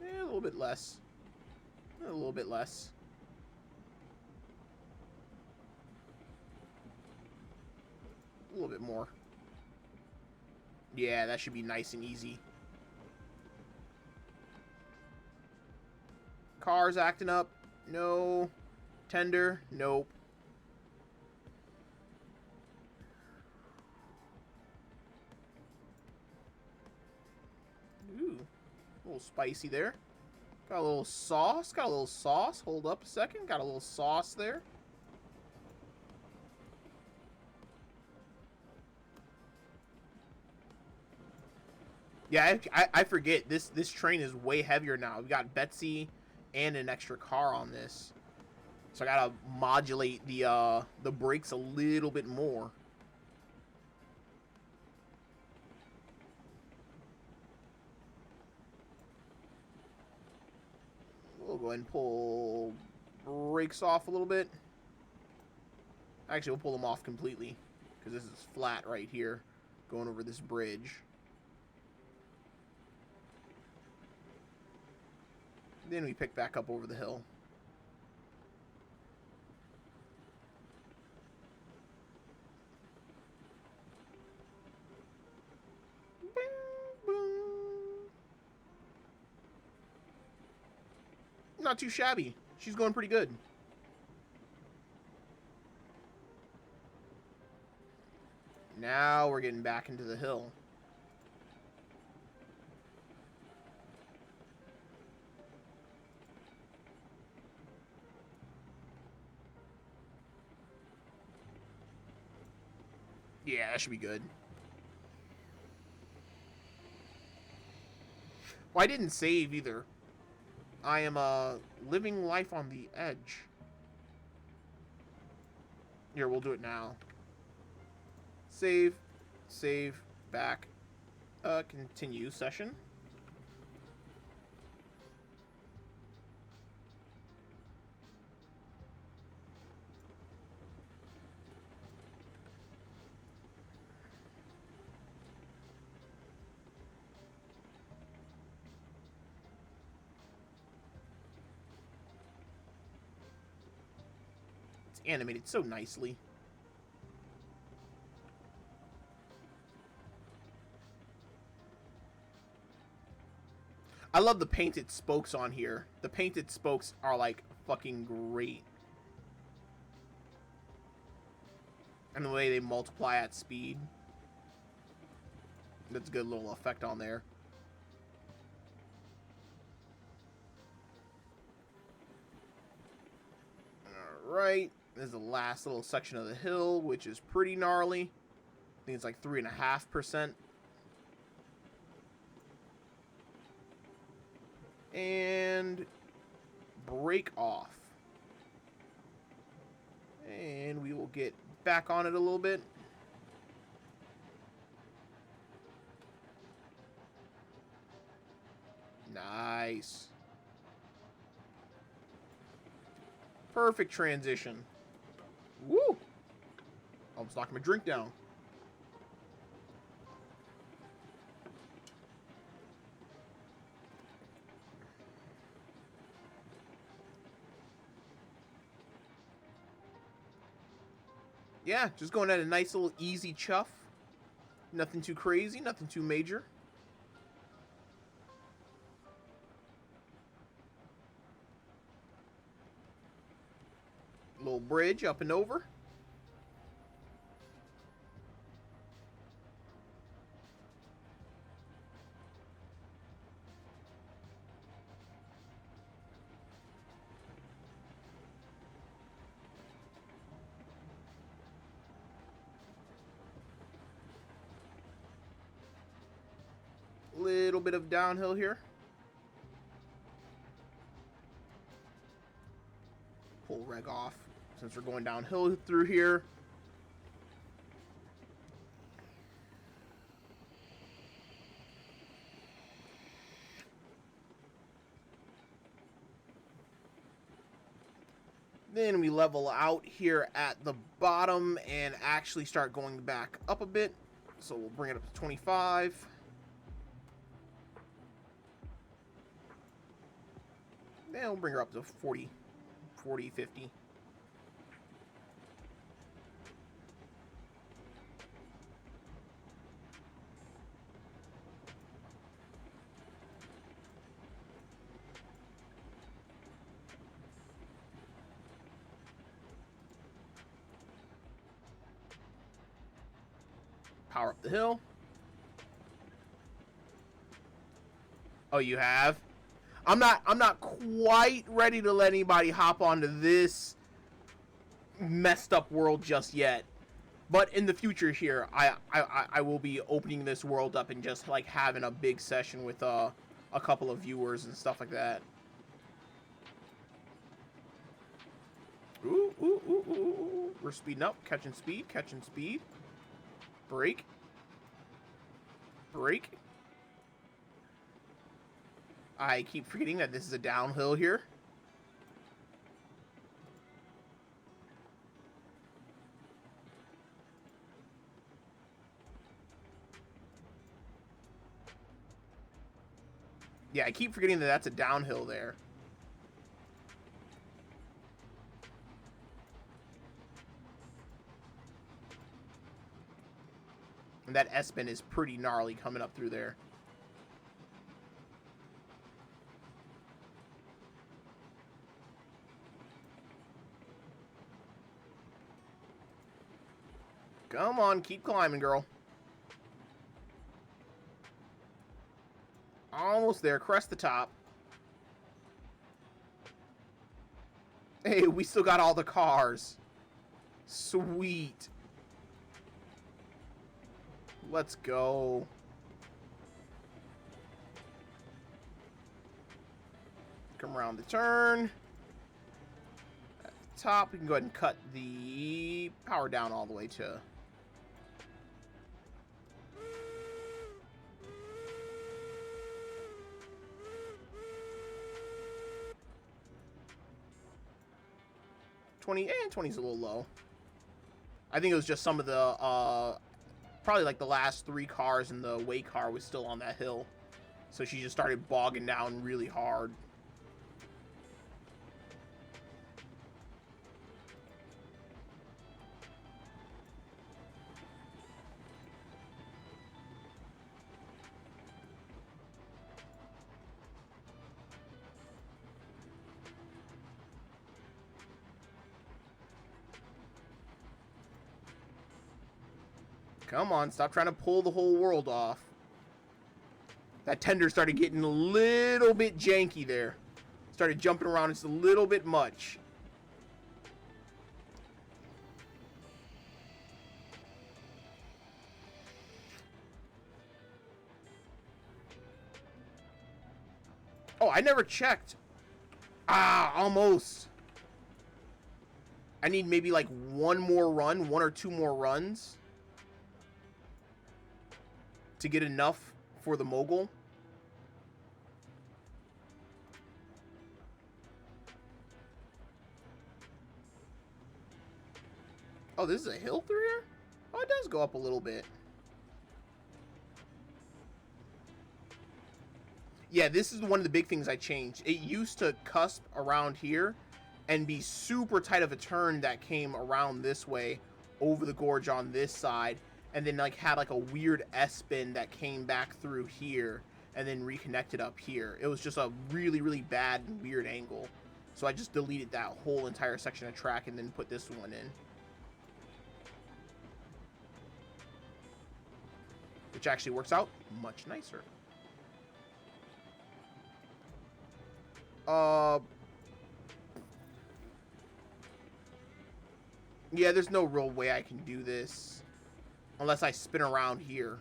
A little bit less. A little bit less. A little bit more. Yeah, that should be nice and easy. Car's acting up. No. Tender. Nope. Ooh. A little spicy there. Got a little sauce. Got a little sauce. Hold up a second. Got a little sauce there. Yeah, I forget. This train is way heavier now. We got Betsy and an extra car on this. So I gotta modulate the brakes a little bit more. We'll go ahead and pull brakes off a little bit. Actually, we'll pull them off completely. Because this is flat right here. Going over this bridge. Then we pick back up over the hill. Not too shabby. She's going pretty good. Now we're getting back into the hill. Yeah, that should be good. Well, I didn't save either. I am living life on the edge. Here, we'll do it now. Save, save, back, continue session. It's animated so nicely. I love the painted spokes on here. The painted spokes are like fucking great. And the way they multiply at speed. That's a good little effect on there. Alright. This is the last little section of the hill, which is pretty gnarly. I think it's like 3.5%. And brake off. And we will get back on it a little bit. Nice. Perfect transition. Woo! Almost knocked my drink down. Yeah, just going at a nice little easy chuff. Nothing too crazy, nothing too major. Little bridge up and over. Little bit of downhill here. Pull reg off since we're going downhill through here. Then we level out here at the bottom and actually start going back up a bit. So we'll bring it up to 25. Then we'll bring her up to 40, 50. Power up the hill. Oh, you have? I'm not quite ready to let anybody hop onto this messed up world just yet. But in the future here, I will be opening this world up and just like having a big session with a couple of viewers and stuff like that. Ooh, ooh, ooh, ooh, ooh. We're speeding up, catching speed. Brake. Brake. I keep forgetting that this is a downhill here. Yeah, I keep forgetting that that's a downhill there. And that S-bend is pretty gnarly coming up through there. Come on, keep climbing, girl. Almost there. Crest the top. Hey, we still got all the cars. Sweet. Let's go. Come around the turn. At the top, we can go ahead and cut the power down all the way to... and 20's a little low. I think it was just some of the, probably like the last 3 cars in the way car was still on that hill. So she just started bogging down really hard. Come on, stop trying to pull the whole world off. That tender started getting a little bit janky there. Started jumping around just a little bit much. Oh, I never checked. Ah, almost. I need maybe like one more run, 1 or 2 more runs to get enough for the mogul. Oh, this is a hill through here? Oh, it does go up a little bit. Yeah, this is one of the big things I changed. It used to cusp around here and be super tight of a turn that came around this way over the gorge on this side, and then like had like a weird S-bend that came back through here and then reconnected up here. It was just a really, really bad and weird angle. So I just deleted that whole entire section of track and then put this one in. Which actually works out much nicer. Yeah, there's no real way I can do this unless I spin around here.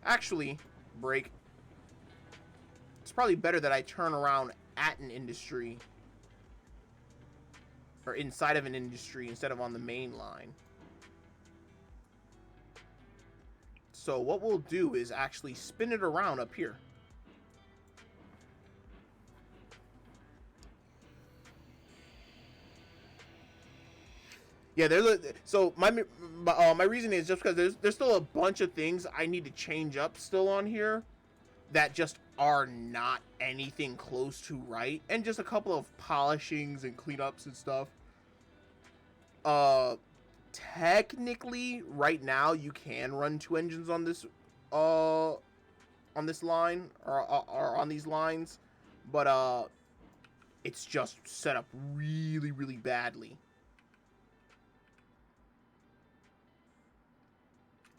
Actually, break. It's probably better that I turn around at an industry. Or inside of an industry instead of on the main line. So what we'll do is actually spin it around up here. Yeah, so my reason is just because there's still a bunch of things I need to change up still on here that just are not anything close to right, and just a couple of polishings and cleanups and stuff. Technically, right now you can run 2 engines on this line or on these lines, but it's just set up really, really badly.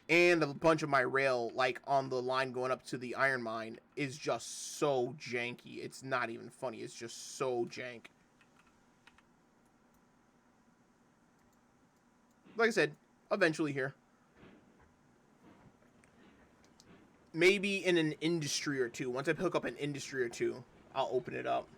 And a bunch of my rail, like on the line going up to the iron mine, is just so janky. It's not even funny. It's just so jank. Like I said, eventually here. Maybe in an industry or two. Once I hook up an industry or two, I'll open it up.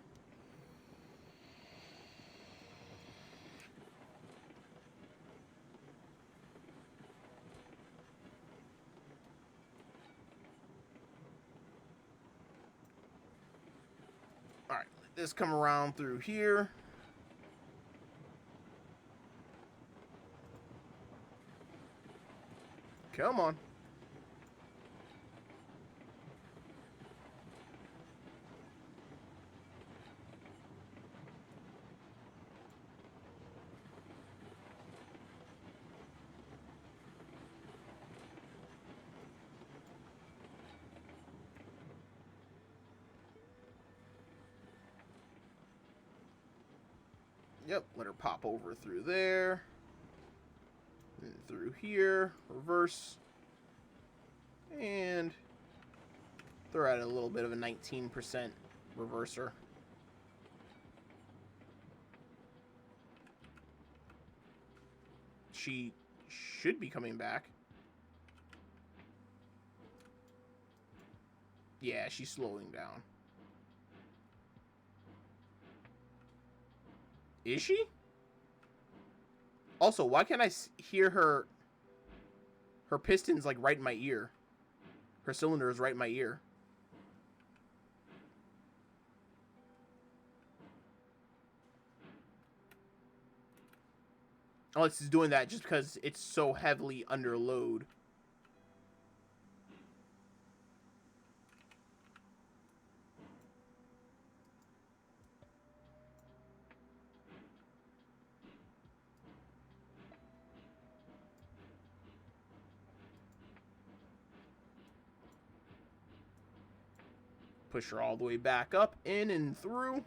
Alright, let this come around through here. Come on. Yep, let her pop over through there. And through here. Reverse. And throw out a little bit of a 19% reverser. She should be coming back. Yeah, she's slowing down. Is she? Also, why can't I hear her pistons like right in my ear? Her cylinder is right in my ear. Unless it's doing that just because it's so heavily under load. Push her all the way back up, in and through.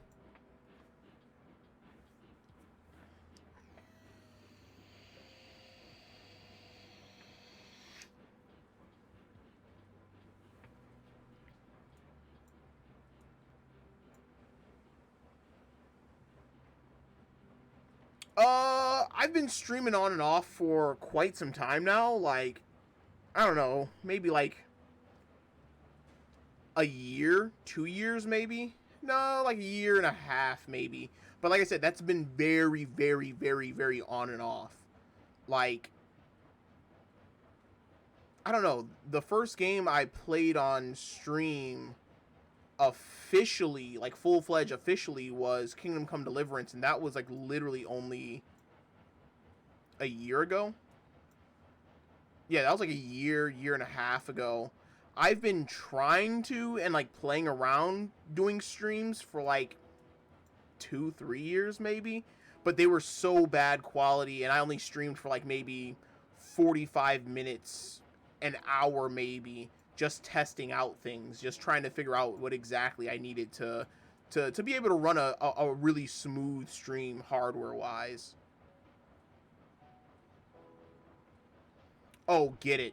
I've been streaming on and off for quite some time now. Like, I don't know, maybe like a year, 2 years maybe. No, like a year and a half maybe. But like I said, that's been very, very, very, very on and off. Like, I don't know. The first game I played on stream officially, like full-fledged officially, was Kingdom Come Deliverance, and that was like literally only a year ago. Yeah, that was like a year and a half ago. I've been trying to and like playing around doing streams for like 2-3 years maybe, but they were so bad quality, and I only streamed for like maybe 45 minutes, an hour maybe, just testing out things, just trying to figure out what exactly I needed to be able to run a really smooth stream hardware wise. Oh, get it.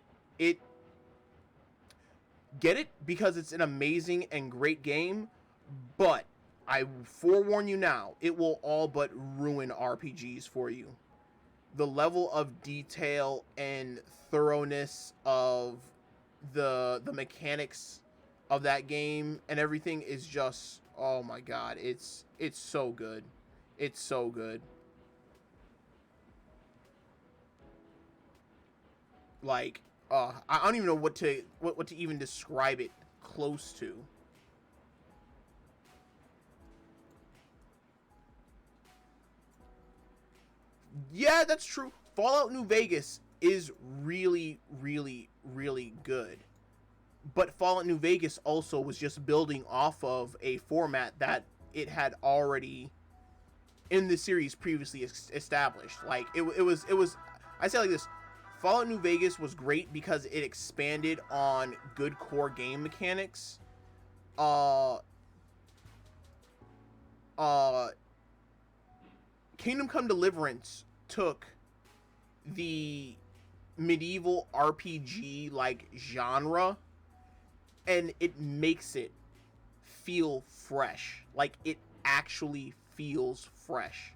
Get it because it's an amazing and great game, but I forewarn you now, it will all but ruin RPGs for you. The level of detail and thoroughness of the mechanics of that game and everything is just, oh my god, it's so good. It's so good. Like, I don't even know what to even describe it close to. Yeah, that's true. Fallout New Vegas is really, really, really good. But Fallout New Vegas also was just building off of a format that it had already in the series previously established. Like it was I say like this, Fallout New Vegas was great because it expanded on good core game mechanics. Uh uh Kingdom Come Deliverance took the medieval RPG like genre and it makes it feel fresh. Like it actually feels fresh.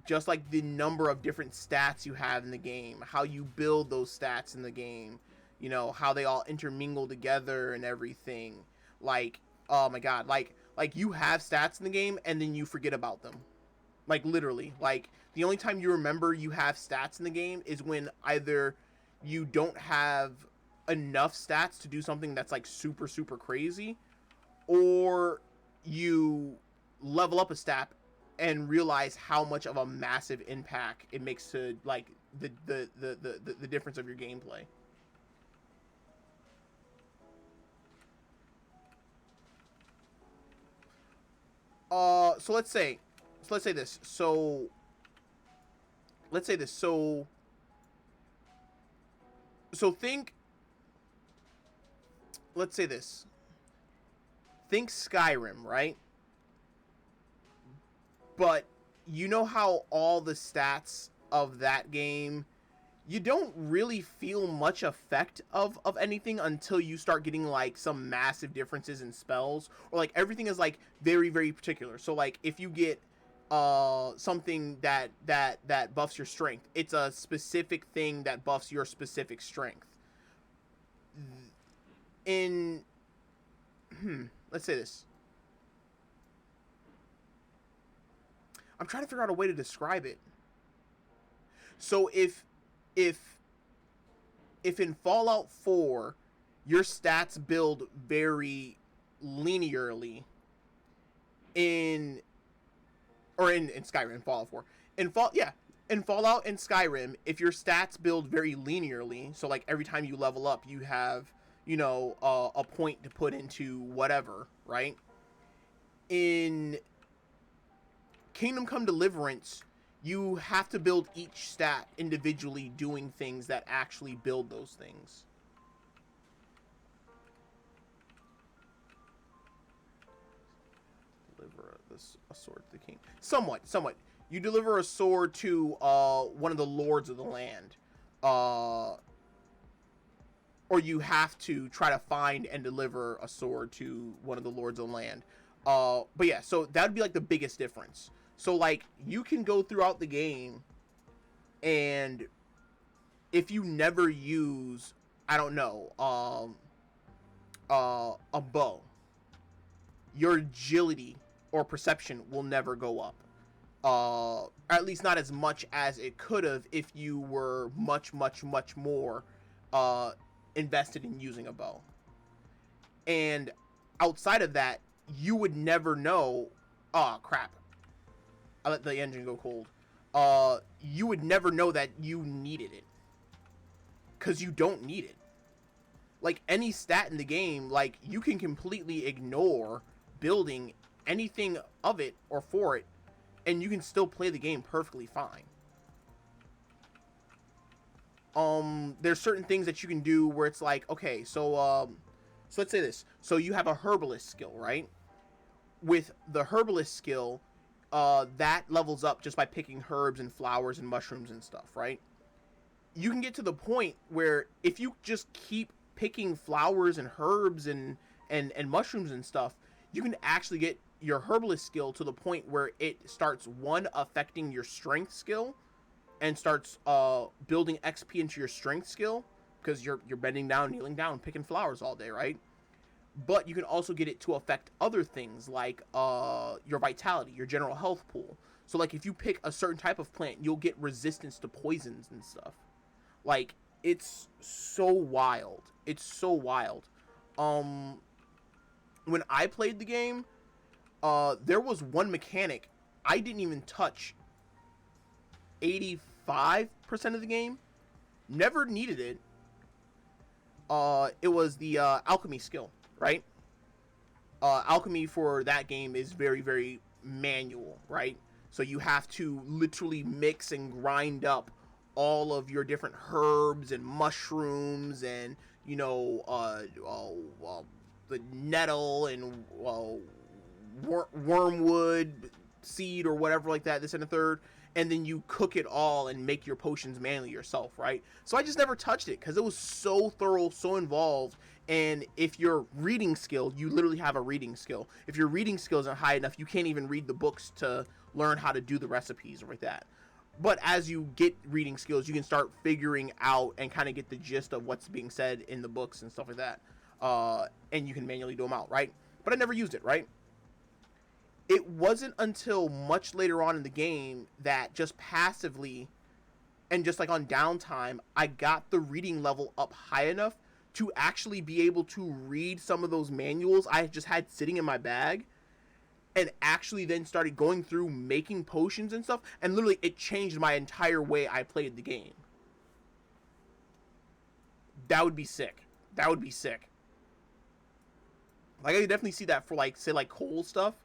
Just like the number of different stats you have in the game, how you build those stats in the game, you know, how they all intermingle together and everything. Like, oh my god, like you have stats in the game and then you forget about them. Like literally, like the only time you remember you have stats in the game is when either you don't have enough stats to do something that's like super super crazy, or you level up a stat and realize how much of a massive impact it makes to like the difference of your gameplay. So let's say this. Let's say this. So think. Let's say this. Think Skyrim, right? But you know how all the stats of that game, you don't really feel much effect of anything until you start getting like some massive differences in spells, or like everything is like very very particular. So like if you get something that buffs your strength, it's a specific thing that buffs your specific strength. In let's say this. I'm trying to figure out a way to describe it. So if if in Fallout 4 your stats build very linearly in or in Skyrim, Fallout 4. In Fallout and Skyrim, if your stats build very linearly, so like every time you level up, you have, you know, a point to put into whatever, right? In Kingdom Come Deliverance, you have to build each stat individually doing things that actually build those things. Deliver a sword to the king. Somewhat. You deliver a sword to one of the lords of the land. Or you have to try to find and deliver a sword to one of the lords of the land. But yeah, so that would be like the biggest difference. So like you can go throughout the game, and if you never use, I don't know, a bow, your agility or perception will never go up. Or at least not as much as it could have if you were much more uh, invested in using a bow. And outside of that, you would never know. Oh crap! I let the engine go cold. You would never know that you needed it, because you don't need it. Like any stat in the game, like you can completely ignore building anything of it or for it, and you can still play the game perfectly fine. There's certain things that you can do where it's like, okay, so let's say this. So you have a herbalist skill, right? With the herbalist skill, that levels up just by picking herbs and flowers and mushrooms and stuff, right? You can get to the point where if you just keep picking flowers and herbs and mushrooms and stuff, you can actually get your herbalist skill to the point where it starts one affecting your strength skill and starts building XP into your strength skill, because you're bending down, kneeling down, picking flowers all day, right? But you can also get it to affect other things like your vitality, your general health pool. So like if you pick a certain type of plant, you'll get resistance to poisons and stuff. Like it's so wild. It's so wild. Um when I played the game, there was one mechanic I didn't even touch 85% of the game. Never needed it. It was the alchemy skill, right? Alchemy for that game is very, very manual, right? So you have to literally mix and grind up all of your different herbs and mushrooms and, you know, the nettle and wormwood seed or whatever like that, this and a third, and then you cook it all and make your potions manually yourself, right? So I just never touched it because it was so thorough, so involved. And if your reading skill, you literally have a reading skill. If your reading skills are high enough, you can't even read the books to learn how to do the recipes or like that. But as you get reading skills, you can start figuring out and kind of get the gist of what's being said in the books and stuff like that. And you can manually do them out, right? But I never used it, right? It wasn't until much later on in the game that just passively and just like on downtime, I got the reading level up high enough to actually be able to read some of those manuals I just had sitting in my bag, and actually then started going through making potions and stuff, and literally it changed my entire way I played the game. That would be sick. That would be sick. Like I could definitely see that for like, say like coal stuff.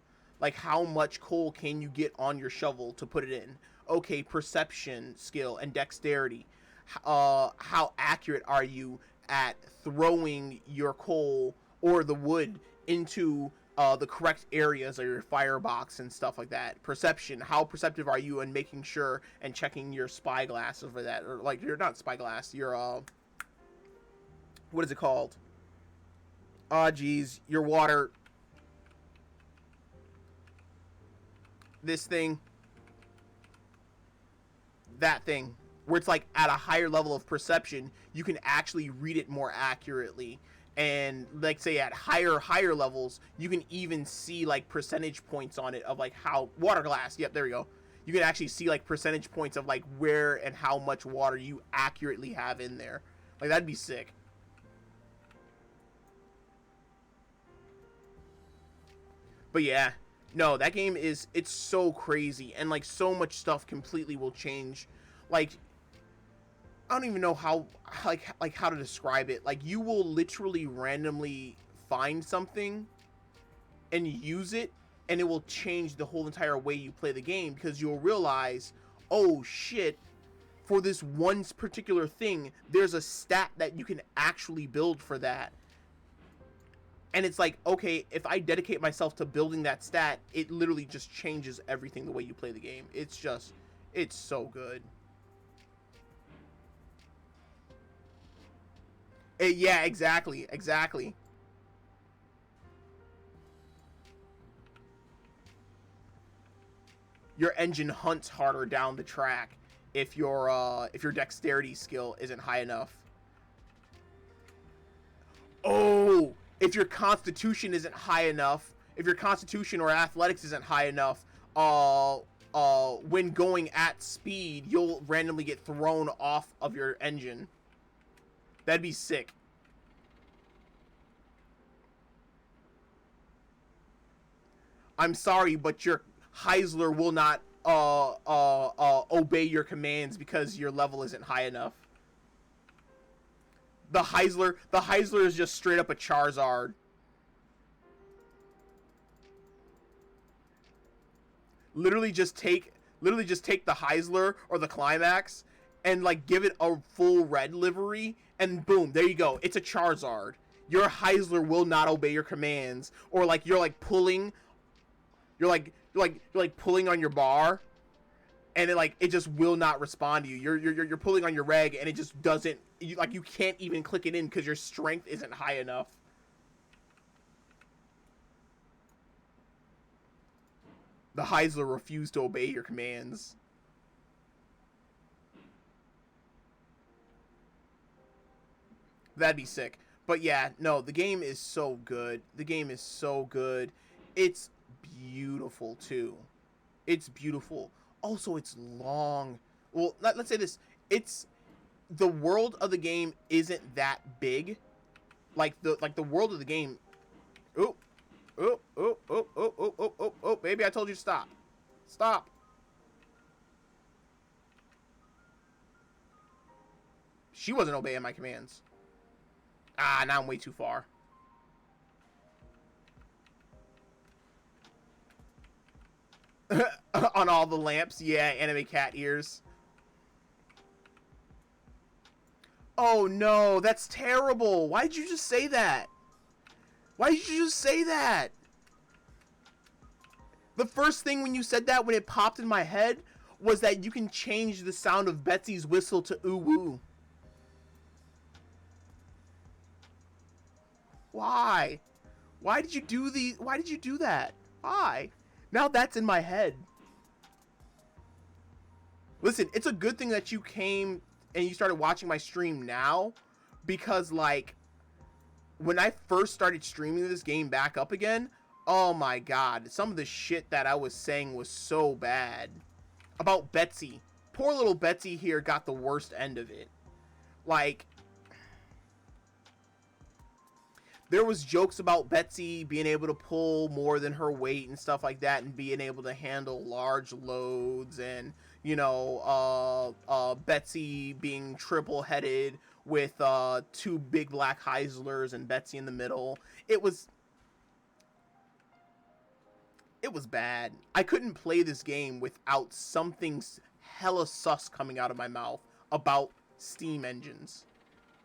Like how much coal can you get on your shovel to put it in? Okay, perception skill and dexterity. How accurate are you at throwing your coal or the wood into the correct areas of your firebox and stuff like that? Perception. How perceptive are you in making sure and checking your spyglass over that? Or like you're not spyglass. Your what is it called? Oh, geez, your water. This thing. That thing. Where it's like at a higher level of perception, you can actually read it more accurately. And like say at higher levels, you can even see like percentage points on it of like how water glass. Yep, there we go. You can actually see like percentage points of like where and how much water you accurately have in there. Like that'd be sick. But yeah, no, that game is, it's so crazy, and like so much stuff completely will change. Like I don't even know how like how to describe it. Like you will literally randomly find something and use it, and it will change the whole entire way you play the game, because you'll realize, oh shit, for this one particular thing, there's a stat that you can actually build for that. And it's like, okay, if I dedicate myself to building that stat, it literally just changes everything the way you play the game. It's just, it's so good. Yeah, exactly, exactly. Your engine hunts harder down the track if your dexterity skill isn't high enough. Oh, if your constitution isn't high enough, if your constitution or athletics isn't high enough, when going at speed, you'll randomly get thrown off of your engine. That'd be sick. I'm sorry, but your Heisler will not obey your commands because your level isn't high enough. The Heisler is just straight up a Charizard. Literally just take the Heisler or the Climax and like give it a full red livery, and boom, there you go. It's a Charizard. Your Heisler will not obey your commands, or like you're like pulling, you're like pulling on your bar, and it just will not respond to you. You're pulling on your reg, and it just doesn't. You can't even click it in because your strength isn't high enough. The Heisler refused to obey your commands. That'd be sick. But yeah, no, the game is so good. The game is so good. It's beautiful too. It's beautiful. Also, it's long. Well, let's say this. It's the world of the game isn't that big. Like the world of the game. Oh, oh, oh, oh, oh, oh, oh, oh, oh, baby! I told you to stop. Stop. She wasn't obeying my commands. Ah, now I'm way too far. On all the lamps, yeah, anime cat ears. Oh no, that's terrible. Why did you just say that? Why did you just say that? The first thing when you said that, when it popped in my head, was that you can change the sound of Betsy's whistle to ooh woo. Why? Why did you do that? Why? Now that's in my head. Listen, it's a good thing that you came and you started watching my stream now, because like when I first started streaming this game back up again, oh my god, some of the shit that I was saying was so bad. About Betsy. Poor little Betsy here got the worst end of it. Like, there was jokes about Betsy being able to pull more than her weight and stuff like that, and being able to handle large loads, and you know, Betsy being triple-headed with two big black Heislers and Betsy in the middle. It was bad. I couldn't play this game without something hella sus coming out of my mouth about steam engines.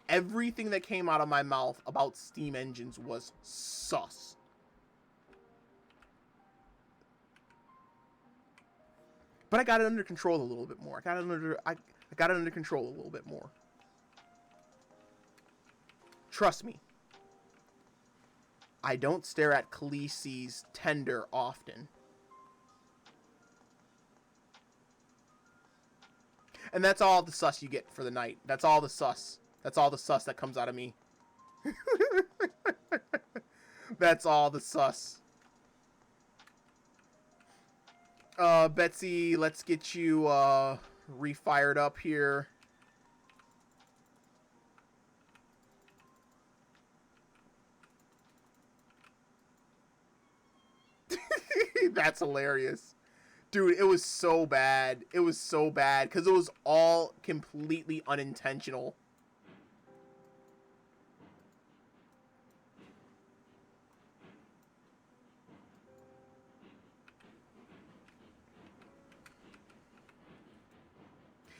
Everything that came out of my mouth about steam engines was sus. But I got it under control a little bit more. I got it under control a little bit more. Trust me. I don't stare at Khaleesi's tender often. And that's all the sus you get for the night. That's all the sus. That's all the sus that comes out of me. That's all the sus. Betsy, let's get you refired up here. That's hilarious. Dude, it was so bad. It was so bad because it was all completely unintentional.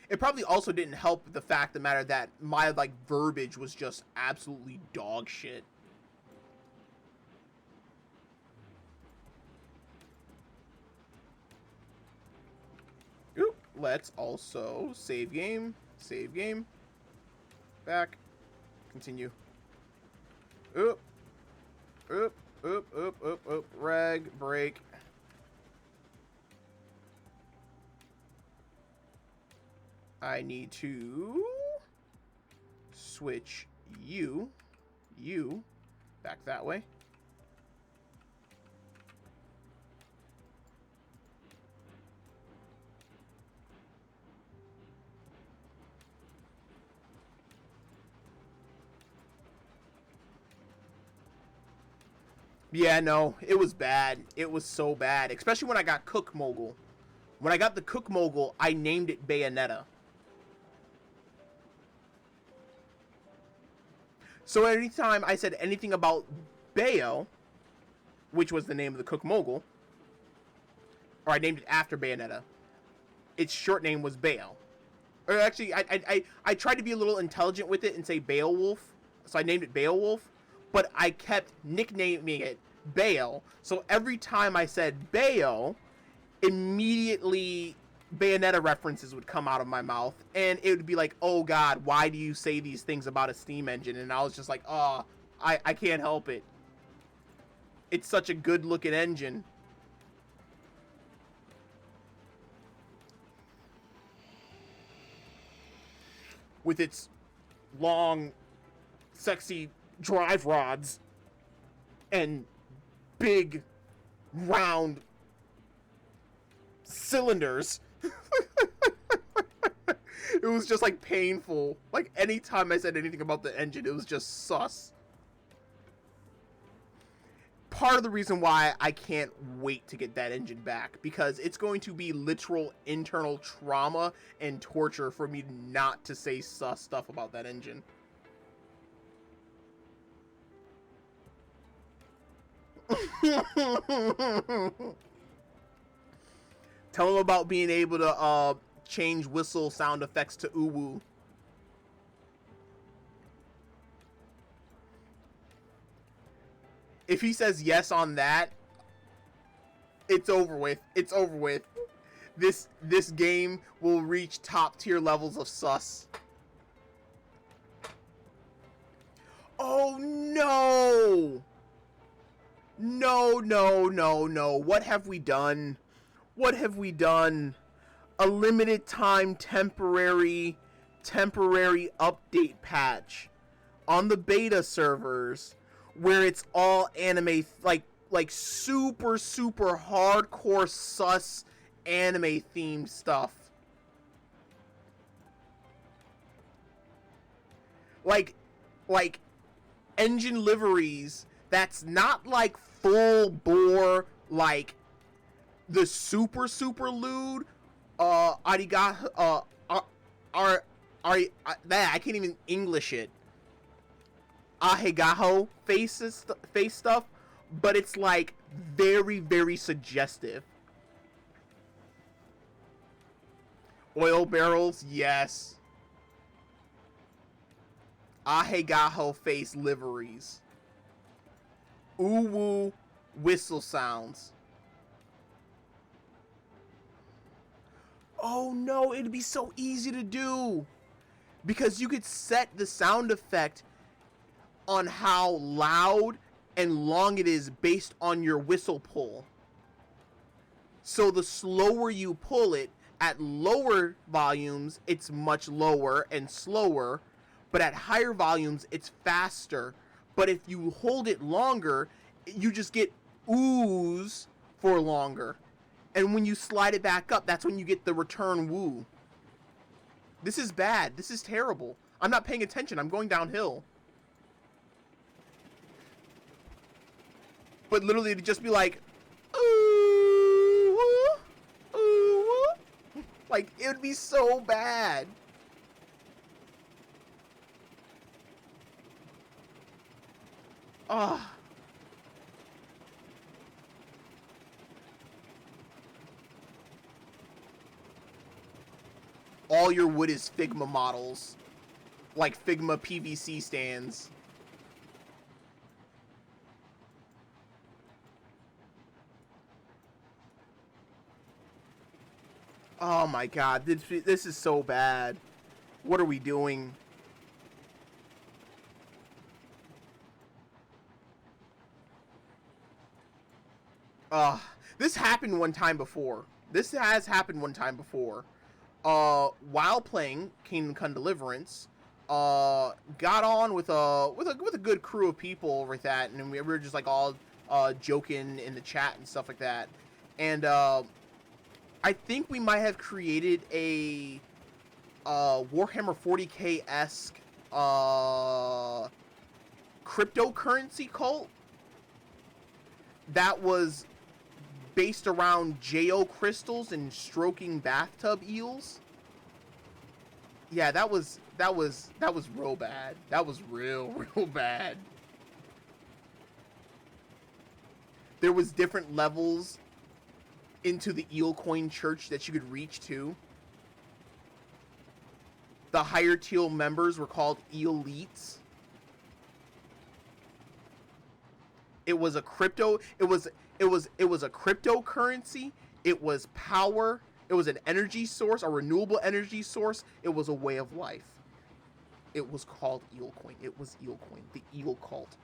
It probably also didn't help the fact of the matter that my like verbiage was just absolutely dog shit. Oop, let's also save game. Save game. Back. Continue. Oop. Oop. Oop. Oop. Oop. Oop. Reg. Break. I need to switch you back that way. Yeah, no, it was bad. It was so bad, especially when I got Cook Mogul. When I got the Cook Mogul, I named it Bayonetta. So anytime I said anything about Bayo, which was the name of the Cook Mogul, or I named it after Bayonetta, its short name was Bayo. Or actually, I tried to be a little intelligent with it and say Beowulf, so I named it Beowulf, but I kept nicknaming it Bayo. So every time I said Bayo, immediately Bayonetta references would come out of my mouth, and it would be like, oh god, why do you say these things about a steam engine? And I was just like, oh, I can't help it. It's such a good looking engine. With its long sexy drive rods and big round cylinders. It was just like painful. Like anytime I said anything about the engine, it was just sus. Part of the reason why I can't wait to get that engine back, because it's going to be literal internal trauma and torture for me not to say sus stuff about that engine. Tell them about being able to change whistle sound effects to uwu. If he says yes on that, it's over with. It's over with. This game will reach top tier levels of sus. Oh no! No, no, no, no. What have we done? What have we done? A limited time temporary update patch on the beta servers where it's all anime, like super hardcore sus anime themed stuff. Like engine liveries that's not like full bore, like the super lewd arigato I can't even English it. Ahegaho face stuff, but it's like very suggestive. Oil barrels, yes. Ahegaho face liveries. Uwu whistle sounds. Oh no, it'd be so easy to do. Because you could set the sound effect on how loud and long it is based on your whistle pull. So the slower you pull it, at lower volumes, it's much lower and slower, but at higher volumes, it's faster. But if you hold it longer, you just get oohs for longer. And when you slide it back up, that's when you get the return woo. This is bad. This is terrible. I'm not paying attention. I'm going downhill. But literally, it'd just be like, ooh, woo, ooh, woo. Like, it would be so bad. Ah. All your wood is Figma models. Like Figma PVC stands. Oh my god, this is so bad. What are we doing? This happened one time before. This has happened one time before. While playing Kingdom Come Deliverance, got on with a good crew of people over that, and we were just like all joking in the chat and stuff like that. And I think we might have created a Warhammer 40k-esque cryptocurrency cult that was based around Geo crystals and stroking bathtub eels. Yeah, that was real bad. That was real bad. There was different levels into the eel coin church that you could reach to. The higher tier members were called elites. It was a crypto. It was a cryptocurrency. It was power. It was an energy source, a renewable energy source. It was a way of life. It was called Eel Coin. It was Eel Coin, the Eel cult.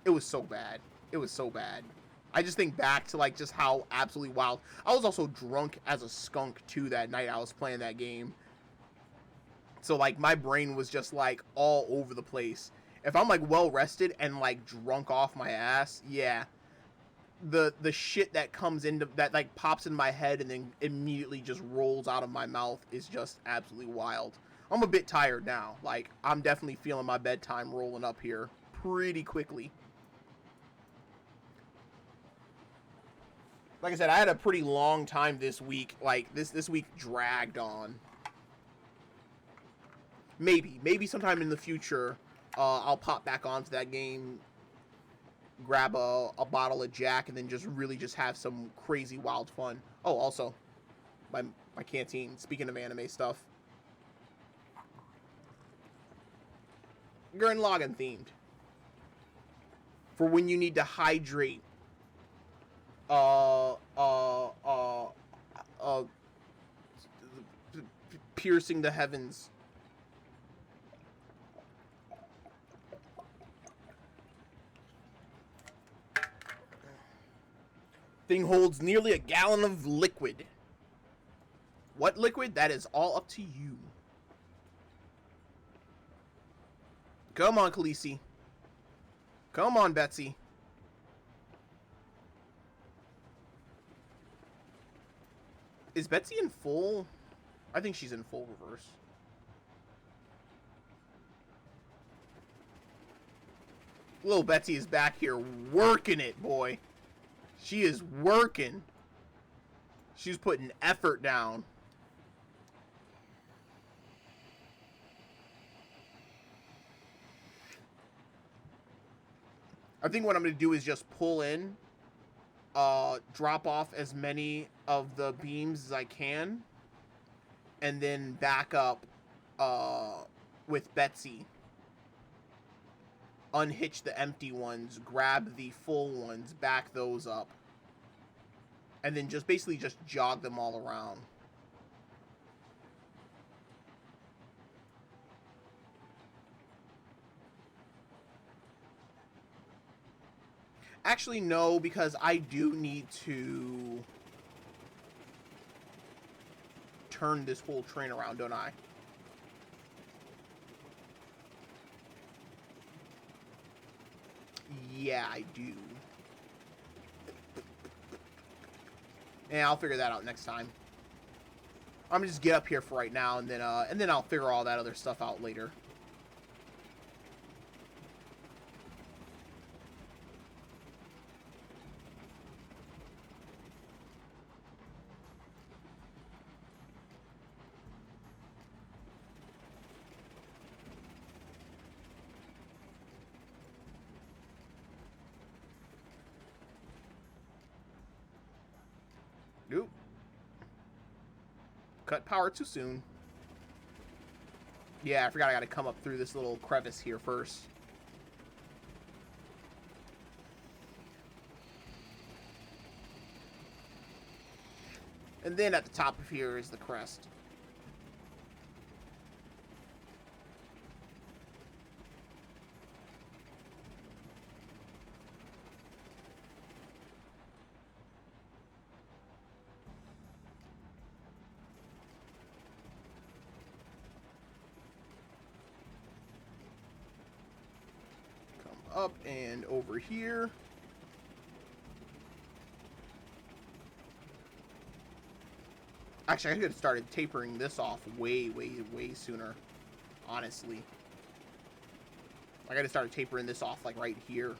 It was so bad. It was so bad. I just think back to like just how absolutely wild. I was also drunk as a skunk too that night I was playing that game. So like my brain was just like all over the place. If I'm like well rested and like drunk off my ass, yeah, the shit that comes into that like pops in my head and then immediately just rolls out of my mouth is just absolutely wild. I'm a bit tired now. Like I'm definitely feeling my bedtime rolling up here pretty quickly. Like I said, I had a pretty long time this week. Like this week dragged on. Maybe sometime in the future, I'll pop back onto that game, grab a bottle of Jack, and then just have some crazy wild fun. Oh, also, my canteen. Speaking of anime stuff, Gurren Lagann themed for when you need to hydrate. Uh, uh, uh, uh, piercing the heavens. Thing holds nearly a gallon of liquid. What liquid? That is all up to you. Come on, Khaleesi. Come on, Betsy. Is Betsy in full? I think she's in full reverse. Little Betsy is back here working it, boy. She is working. She's putting effort down. I think what I'm going to do is just pull in, drop off as many of the beams as I can, and then back up with Betsy. Unhitch the empty ones, grab the full ones, back those up, and then just basically just jog them all around. Actually, no, because I do need to turn this whole train around, don't I? Yeah, I do. Yeah, I'll figure that out next time. I'm gonna just get up here for right now, and then I'll figure all that other stuff out later. Nope. Cut power too soon. Yeah, I forgot I gotta come up through this little crevice here first. And then at the top of here is the crest. Up and over here. Actually, I could have started tapering this off way sooner, honestly. I gotta start tapering this off like right here.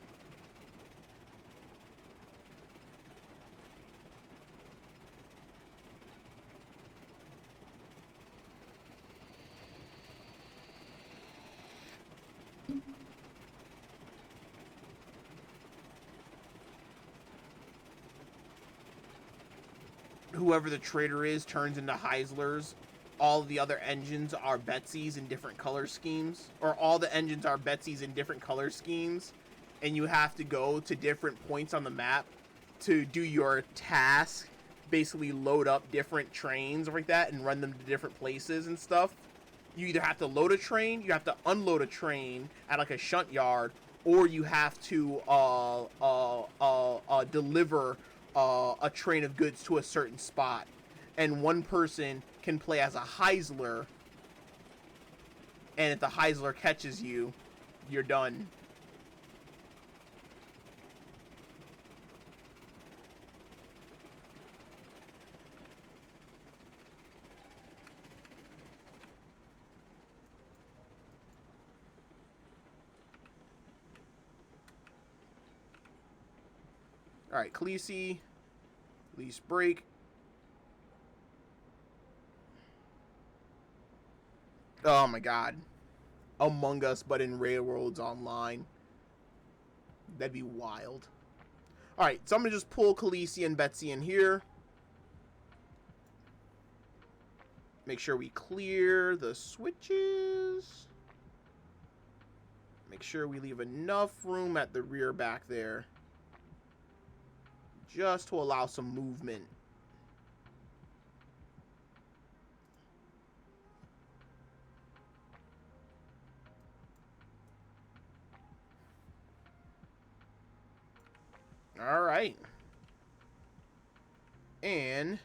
Whoever the trader is turns into Heislers. All the other engines are Betsy's in different color schemes. Or all the engines are Betsy's in different color schemes. And you have to go to different points on the map to do your task. Basically load up different trains like that and run them to different places and stuff. You either have to load a train, you have to unload a train at like a shunt yard, or you have to deliver a train of goods to a certain spot, and one person can play as a Heisler, and if the Heisler catches you, you're done. All right, Khaleesi, release break. Oh my god. Among Us, but in Railroads Online. That'd be wild. Alright, so I'm going to just pull Khaleesi and Betsy in here. Make sure we clear the switches. Make sure we leave enough room at the rear back there, just to allow some movement. Alright. And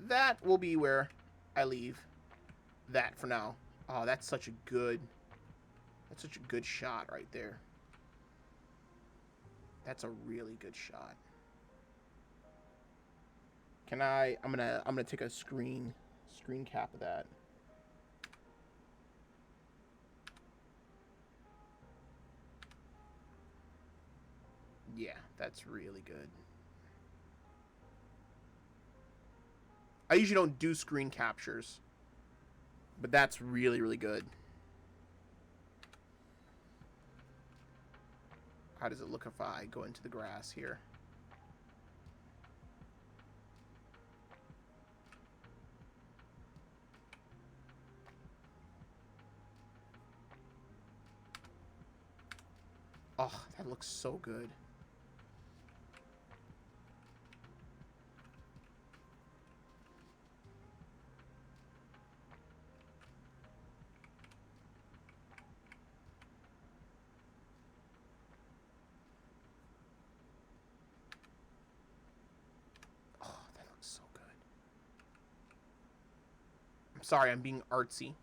that will be where I leave that for now. Oh, that's such a good shot right there. That's a really good shot. Can I'm gonna take a screen cap of that. Yeah, that's really good. I usually don't do screen captures, but that's really, really good. How does it look if I go into the grass here? Oh, that looks so good. Oh, that looks so good. I'm sorry, I'm being artsy.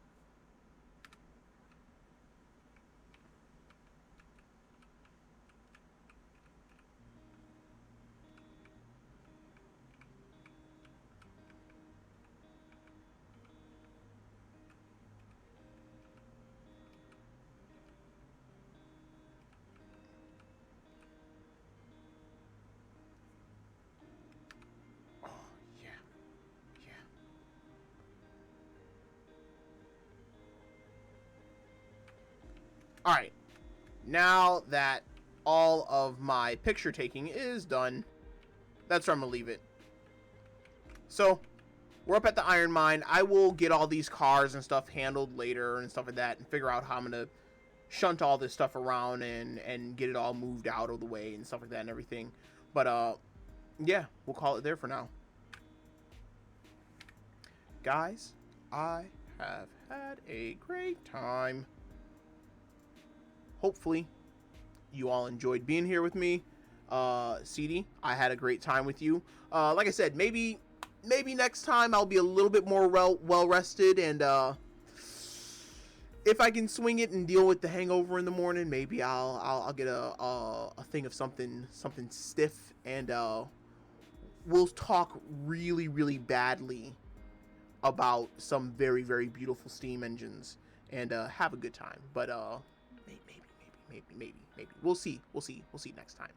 Oh, yeah. Yeah. All right. Now that all of my picture taking is done, that's where I'm going to leave it. So, we're up at the iron mine. I will get all these cars and stuff handled later and stuff like that and figure out how I'm going to shunt all this stuff around and get it all moved out of the way and stuff like that and everything. But, yeah, we'll call it there for now. Guys, I have had a great time. Hopefully, you all enjoyed being here with me. CD, I had a great time with you. Like I said, maybe next time I'll be a little bit more well rested, and if I can swing it and deal with the hangover in the morning, maybe I'll get a thing of something stiff, and we'll talk really badly about some very beautiful steam engines and have a good time. But maybe we'll see next time.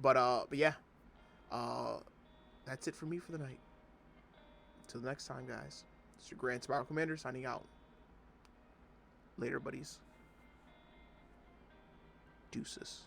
But yeah, that's it for me for the night. Till the next time, guys. It's your Grand Spiral Commander signing out. Later, buddies. Deuces.